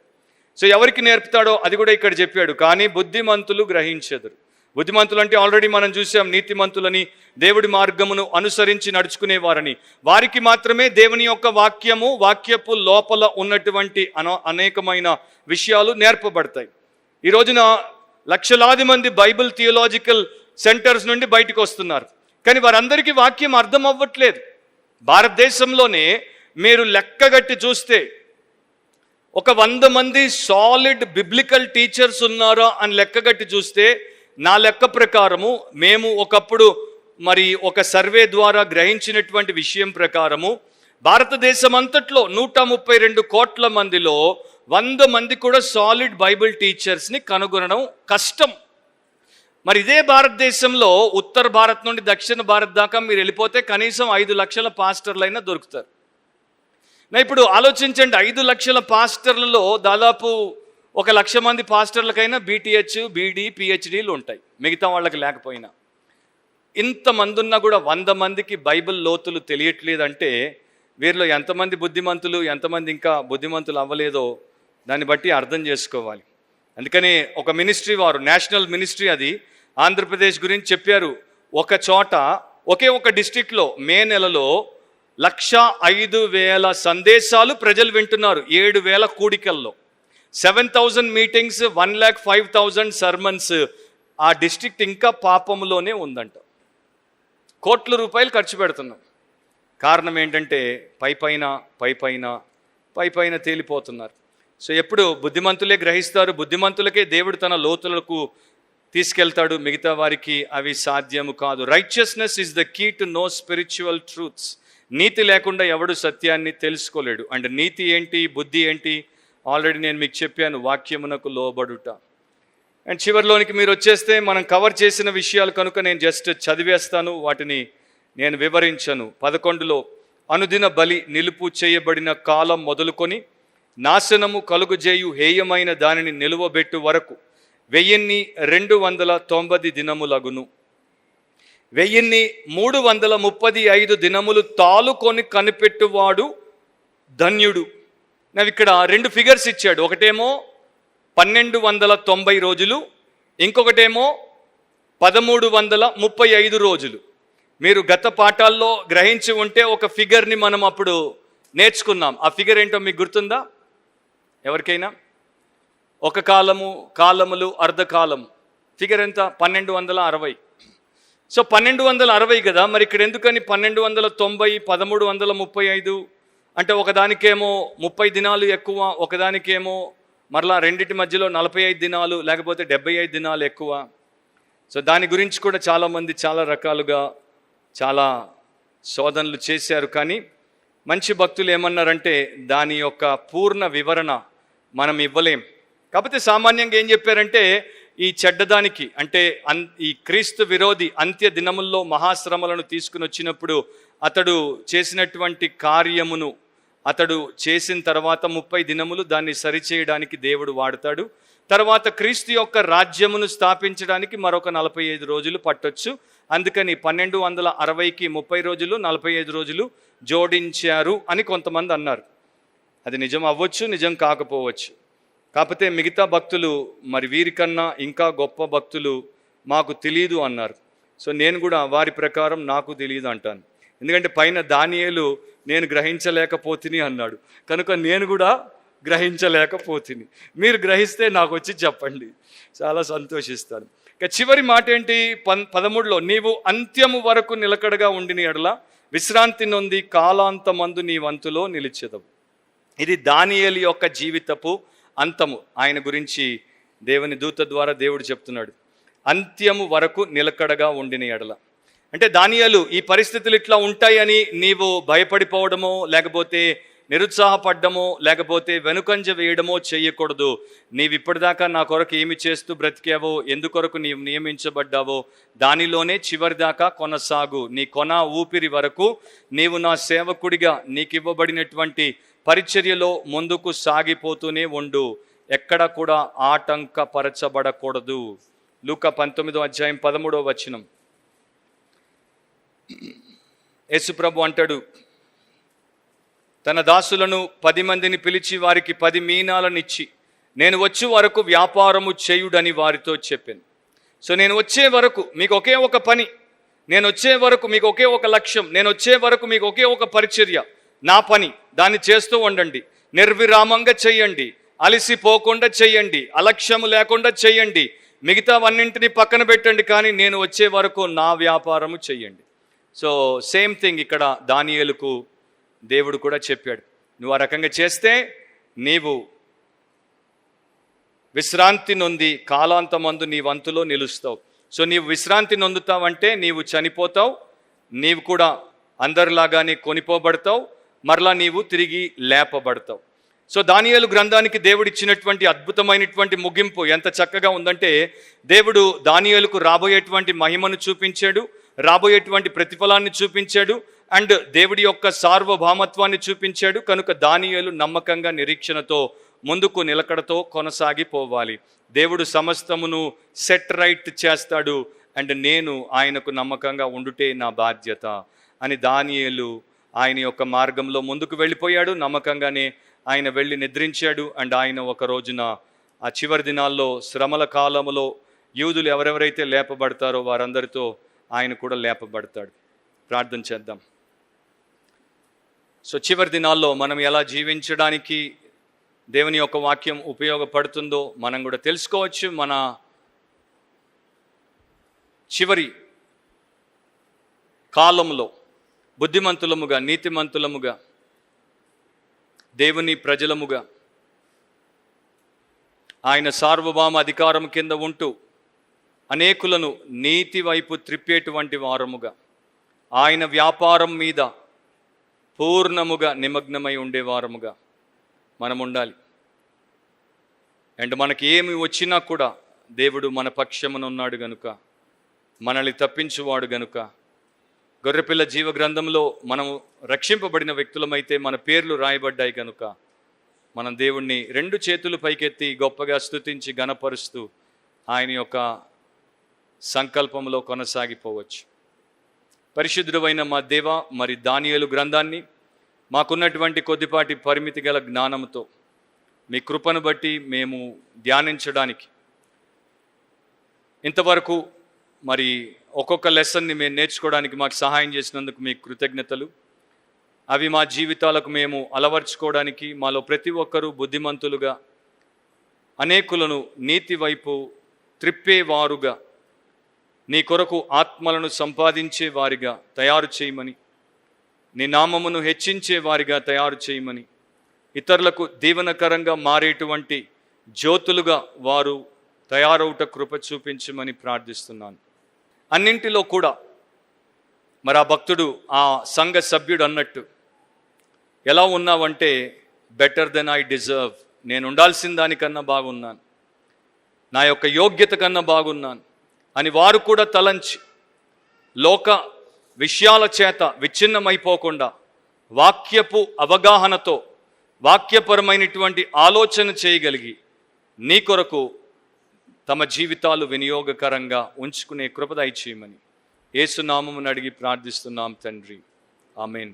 సో ఎవరికి నేర్పుతాడో అది కూడా ఇక్కడ చెప్పాడు. కానీ బుద్ధిమంతులు గ్రహించెదరు. బుద్ధిమంతులు అంటే ఆల్రెడీ మనం చూసాం, నీతిమంతులని, దేవుడి మార్గమును అనుసరించి నడుచుకునేవారని. వారికి మాత్రమే దేవుని యొక్క వాక్యపు లోపల ఉన్నటువంటి అనేకమైన విషయాలు నేర్పబడతాయి. ఈ రోజున లక్షలాది మంది బైబిల్ థియోలాజికల్ సెంటర్స్ నుండి బయటకు వస్తున్నారు, కానీ వారందరికీ వాక్యం అర్థం అవ్వట్లేదు. భారతదేశంలోనే మీరు లెక్కగట్టి చూస్తే ఒక 100 మంది సాలిడ్ బిబ్లికల్ టీచర్స్ ఉన్నారా అని లెక్కగట్టి చూస్తే, నా లెక్క ప్రకారము, మేము ఒకప్పుడు మరి ఒక సర్వే ద్వారా గ్రహించినటువంటి విషయం ప్రకారము, భారతదేశం అంతట్లో 132 కోట్ల మందిలో 100 మంది కూడా సాలిడ్ బైబిల్ టీచర్స్ని కనుగొనడం కష్టం. మరి ఇదే భారతదేశంలో ఉత్తర భారత్ నుండి దక్షిణ భారత్ దాకా మీరు వెళ్ళిపోతే కనీసం 5 లక్షల పాస్టర్లైనా దొరుకుతారు. ఇప్పుడు ఆలోచించండి, 5 లక్షల పాస్టర్లలో దాదాపు 1 లక్ష మంది పాస్టర్లకైనా బీటీహెచ్, బీడీ, పిహెచ్డీలు ఉంటాయి, మిగతా వాళ్ళకి లేకపోయినా. ఇంతమంది ఉన్నా కూడా 100 మందికి బైబిల్ లోతులు తెలియట్లేదంటే వీరిలో ఎంతమంది బుద్ధిమంతులు, ఎంతమంది ఇంకా బుద్ధిమంతులు అవ్వలేదో దాన్ని బట్టి అర్థం చేసుకోవాలి. అందుకని ఒక మినిస్ట్రీ వారు, నేషనల్ మినిస్ట్రీ అది, ఆంధ్రప్రదేశ్ గురించి చెప్పారు. ఒక చోట ఒకే ఒక డిస్ట్రిక్ట్లో మే నెలలో 1,05,000 సందేశాలు ప్రజలు వింటున్నారు. 7,000 కూడికల్లో, 7,000 మీటింగ్స్, 1,05,000 సర్మన్స్. ఆ డిస్ట్రిక్ట్ ఇంకా పాపంలోనే ఉందంట. కోట్ల రూపాయలు ఖర్చు పెడుతున్నాం. కారణం ఏంటంటే పైపైన తేలిపోతున్నారు. సో ఎప్పుడు బుద్ధిమంతులే గ్రహిస్తారు, బుద్ధిమంతులకే దేవుడు తన లోతులకు తీసుకెళ్తాడు, మిగతా వారికి అవి సాధ్యము కాదు. Righteousness is the key to know spiritual truths. నీతి లేకుండా ఎవడు సత్యాన్ని తెలుసుకోలేడు. అండ్ నీతి ఏంటి, బుద్ధి ఏంటి? ఆల్రెడీ నేను మీకు చెప్పాను, వాక్యమునకు లోబడుట. అండ్ చివరిలోనికి మీరు వచ్చేస్తే మనం కవర్ చేసిన విషయాలు కనుక నేను జస్ట్ చదివేస్తాను, వాటిని నేను వివరించను. 11లో అనుదిన బలి నిలుపు చేయబడిన కాలం మొదలుకొని నాశనము కలుగుజేయు హేయమైన దానిని నిలువబెట్టు వరకు 1290 దినములగును. 1335 దినములు తాలుకొని కనిపెట్టువాడు ధన్యుడు. నాకు ఇక్కడ 2 ఫిగర్స్ ఇచ్చాడు. ఒకటేమో 1290 రోజులు, ఇంకొకటేమో 1335 రోజులు. మీరు గత పాఠాల్లో గ్రహించి ఉంటే ఒక ఫిగర్ని మనం అప్పుడు నేర్చుకున్నాం. ఆ ఫిగర్ ఏంటో మీకు గుర్తుందా? ఎవరికైనా? ఒక కాలములు, అర్ధకాలం. ఫిగర్ ఎంత? 1260. సో 1260 కదా, మరి ఇక్కడ ఎందుకని 1290, 1335 అంటే? ఒకదానికేమో 30 దినాలు ఎక్కువ, ఒకదానికేమో మరలా రెండింటి మధ్యలో 45 దినాలు, లేకపోతే 75 దినాలు ఎక్కువ. సో దాని గురించి కూడా చాలామంది చాలా రకాలుగా చాలా శోధనలు చేశారు. కానీ మంచి భక్తులు ఏమన్నారంటే దాని యొక్క పూర్ణ వివరణ మనం ఇవ్వలేం. కాకపోతే సామాన్యంగా ఏం చెప్పారంటే, ఈ చెడ్డదానికి అంటే ఈ క్రీస్తు విరోధి అంత్య దినముల్లో మహాశ్రమలను తీసుకుని వచ్చినప్పుడు అతడు చేసినటువంటి కార్యమును అతడు చేసిన తర్వాత 30 దినములు దాన్ని సరిచేయడానికి దేవుడు వాడతాడు. తర్వాత క్రీస్తు యొక్క రాజ్యమును స్థాపించడానికి మరొక 45 రోజులు పట్టొచ్చు. అందుకని 1260కి 30 రోజులు, 45 రోజులు జోడించారు అని కొంతమంది అన్నారు. అది నిజం అవ్వచ్చు, నిజం కాకపోవచ్చు. కాకపోతే మిగతా భక్తులు మరి వీరికన్నా ఇంకా గొప్ప భక్తులు మాకు తెలియదు అన్నారు. సో నేను కూడా వారి ప్రకారం నాకు తెలియదు అంటాను. ఎందుకంటే పైన దానియేలు నేను గ్రహించలేకపోతిని అన్నాడు కనుక నేను కూడా గ్రహించలేకపోతిని. మీరు గ్రహిస్తే నాకు వచ్చి చెప్పండి, చాలా సంతోషిస్తాను. ఇక చివరి మాట ఏంటి? 13లో నీవు అంత్యము వరకు నిలకడగా ఉండిన ఎడల విశ్రాంతి నొంది కాలాంతమందు నీ వంతులో నిలిచెదవు. ఇది దానియేలు యొక్క జీవితపు అంతము. ఆయన గురించి దేవుని దూత ద్వారా దేవుడు చెప్తున్నాడు, అంత్యము వరకు నిలకడగా ఉండిన ఎడల. అంటే దానియేలు ఈ పరిస్థితులు ఇట్లా ఉంటాయని నీవు భయపడిపోవడమో, లేకపోతే నిరుత్సాహపడ్డమో, లేకపోతే వెనుకంజ వేయడమో చేయకూడదు. నీవు ఇప్పటిదాకా నా కొరకు ఏమి చేస్తూ బ్రతికావో, ఎందుకొరకు నీవు నియమించబడ్డావో దానిలోనే చివరిదాకా కొనసాగు. నీ కొన ఊపిరి వరకు నీవు నా సేవకుడిగా నీకు ఇవ్వబడినటువంటి పరిచర్యలో ముందుకు సాగిపోతూనే ఉండు. ఎక్కడ కూడా ఆటంకపరచబడకూడదు. లూకా 19వ అధ్యాయం 13వ వచనం. యేసుప్రభు అంటాడు, తన దాసులను 10 మందిని పిలిచి వారికి 10 మీనాలను ఇచ్చి నేను వచ్చే వరకు వ్యాపారము చేయుడని వారితో చెప్పాను. సో నేను వచ్చే వరకు మీకు ఒకే ఒక పని, నేను వచ్చే వరకు మీకు ఒకే ఒక లక్ష్యం, నేను వచ్చే వరకు మీకు ఒకే ఒక పరిచర్య, నా పని. దాన్ని చేస్తూ ఉండండి, నిర్విరామంగా చెయ్యండి, అలసిపోకుండా చెయ్యండి, అలక్ష్యము లేకుండా చెయ్యండి, మిగతావన్నింటినీ పక్కన పెట్టండి, కానీ నేను వచ్చే వరకు నా వ్యాపారము చెయ్యండి. సో సేమ్ థింగ్ ఇక్కడ దానియేలుకు దేవుడు కూడా చెప్పాడు, నువ్వు ఆ రకంగా చేస్తే నీవు విశ్రాంతి నొంది కాలాంతమందు నీ వంతులో నిలుస్తావు. సో నీవు విశ్రాంతి నొందుతావంటే నీవు చనిపోతావు, నీవు కూడా అందరిలాగానే కొనిపోబడతావు, మరలా నీవు తిరిగి లేపబడతావు. సో దానియేలు గ్రంథానికి దేవుడు ఇచ్చినటువంటి అద్భుతమైనటువంటి ముగింపు ఎంత చక్కగా ఉందంటే, దేవుడు దానియేలుకు రాబోయేటువంటి మహిమను చూపించాడు, రాబోయేటువంటి ప్రతిఫలాన్ని చూపించాడు, అండ్ దేవుడి యొక్క సార్వభౌమత్వాన్ని చూపించాడు. కనుక దానియేలు నమ్మకంగా నిరీక్షణతో ముందుకు నిలకడతో కొనసాగిపోవాలి. దేవుడు సమస్తమును సెట్ రైట్ చేస్తాడు, అండ్ నేను ఆయనకు నమ్మకంగా ఉండుటే నా బాధ్యత అని దానియేలు ఆయన యొక్క మార్గంలో ముందుకు వెళ్ళిపోయాడు. నమ్మకంగానే ఆయన వెళ్ళి నిద్రించాడు, అండ్ ఆయన ఒక రోజున ఆ చివరి దినాల్లో శ్రమల కాలంలో యూదులు ఎవరెవరైతే లేపబడతారో వారందరితో ఆయన కూడా లేపబడతాడు. ప్రార్థన చేద్దాం. సో చివరి దినాల్లో మనం ఎలా జీవించడానికి దేవుని యొక్క వాక్యం ఉపయోగపడుతుందో మనం కూడా తెలుసుకోవచ్చు. మన చివరి కాలంలో బుద్ధిమంతులముగా, నీతిమంతులముగా, దేవుని ప్రజలముగా, ఆయన సార్వభౌమ అధికారం కింద ఉంటూ అనేకులను నీతి వైపు త్రిప్పేటువంటి వారముగా, ఆయన వ్యాపారం మీద పూర్ణముగా నిమగ్నమై ఉండేవారముగా మనం ఉండాలి. అండ్ మనకి ఏమి వచ్చినా కూడా దేవుడు మన పక్షమున ఉన్నాడు గనుక, మనల్ని తప్పించువాడు గనుక, గొర్రెపిల్ల జీవ గ్రంథంలో మనం రక్షింపబడిన వ్యక్తులమైతే మన పేర్లు రాయబడ్డాయి కనుక మనం దేవుణ్ణి 2 చేతులు పైకెత్తి గొప్పగా స్తుతించి ఘనపరుస్తూ ఆయన యొక్క సంకల్పంలో కొనసాగిపోవచ్చు. పరిశుద్ధుడైన మా దేవ, మరి దానియేలు గ్రంథాన్ని మాకున్నటువంటి కొద్దిపాటి పరిమితి గల జ్ఞానంతో మీ కృపను బట్టి మేము ధ్యానించడానికి ఇంతవరకు మరి ఒక్కొక్క లెసన్ని మేము నేర్చుకోవడానికి మాకు సహాయం చేసినందుకు మీకు కృతజ్ఞతలు. అవి మా జీవితాలకు మేము అలవర్చుకోవడానికి, మాలో ప్రతి ఒక్కరూ బుద్ధిమంతులుగా, అనేకులను నీతి వైపు త్రిప్పేవారుగా, నీ కొరకు ఆత్మలను సంపాదించే వారిగా తయారు చేయమని, నీ నామమును హెచ్చించే వారిగా తయారు చేయమని, ఇతరులకు దీవెనకరంగా మారేటువంటి జ్యోతులుగా వారు తయారవుట కృప చూపించమని ప్రార్థిస్తున్నాను. అన్నింటిలో కూడా మరి ఆ భక్తుడు, ఆ సంఘ సభ్యుడు అన్నట్టు, ఎలా ఉన్నావంటే బెటర్ దెన్ ఐ డిజర్వ్, నేను ఉండాల్సిన దానికన్నా బాగున్నాను, నా యొక్క యోగ్యత కన్నా బాగున్నాను అని వారు కూడా తలంచి లోక విషయాల చేత విచ్ఛిన్నమైపోకుండా వాక్యపు అవగాహనతో వాక్యపరమైనటువంటి ఆలోచన చేయగలిగి నీ కొరకు తమ జీవితాలు వినియోగకరంగా ఉంచుకునే కృప దయచేయమని యేసు నామమున అడిగి ప్రార్థిస్తున్నాం తండ్రి. ఆమేన్.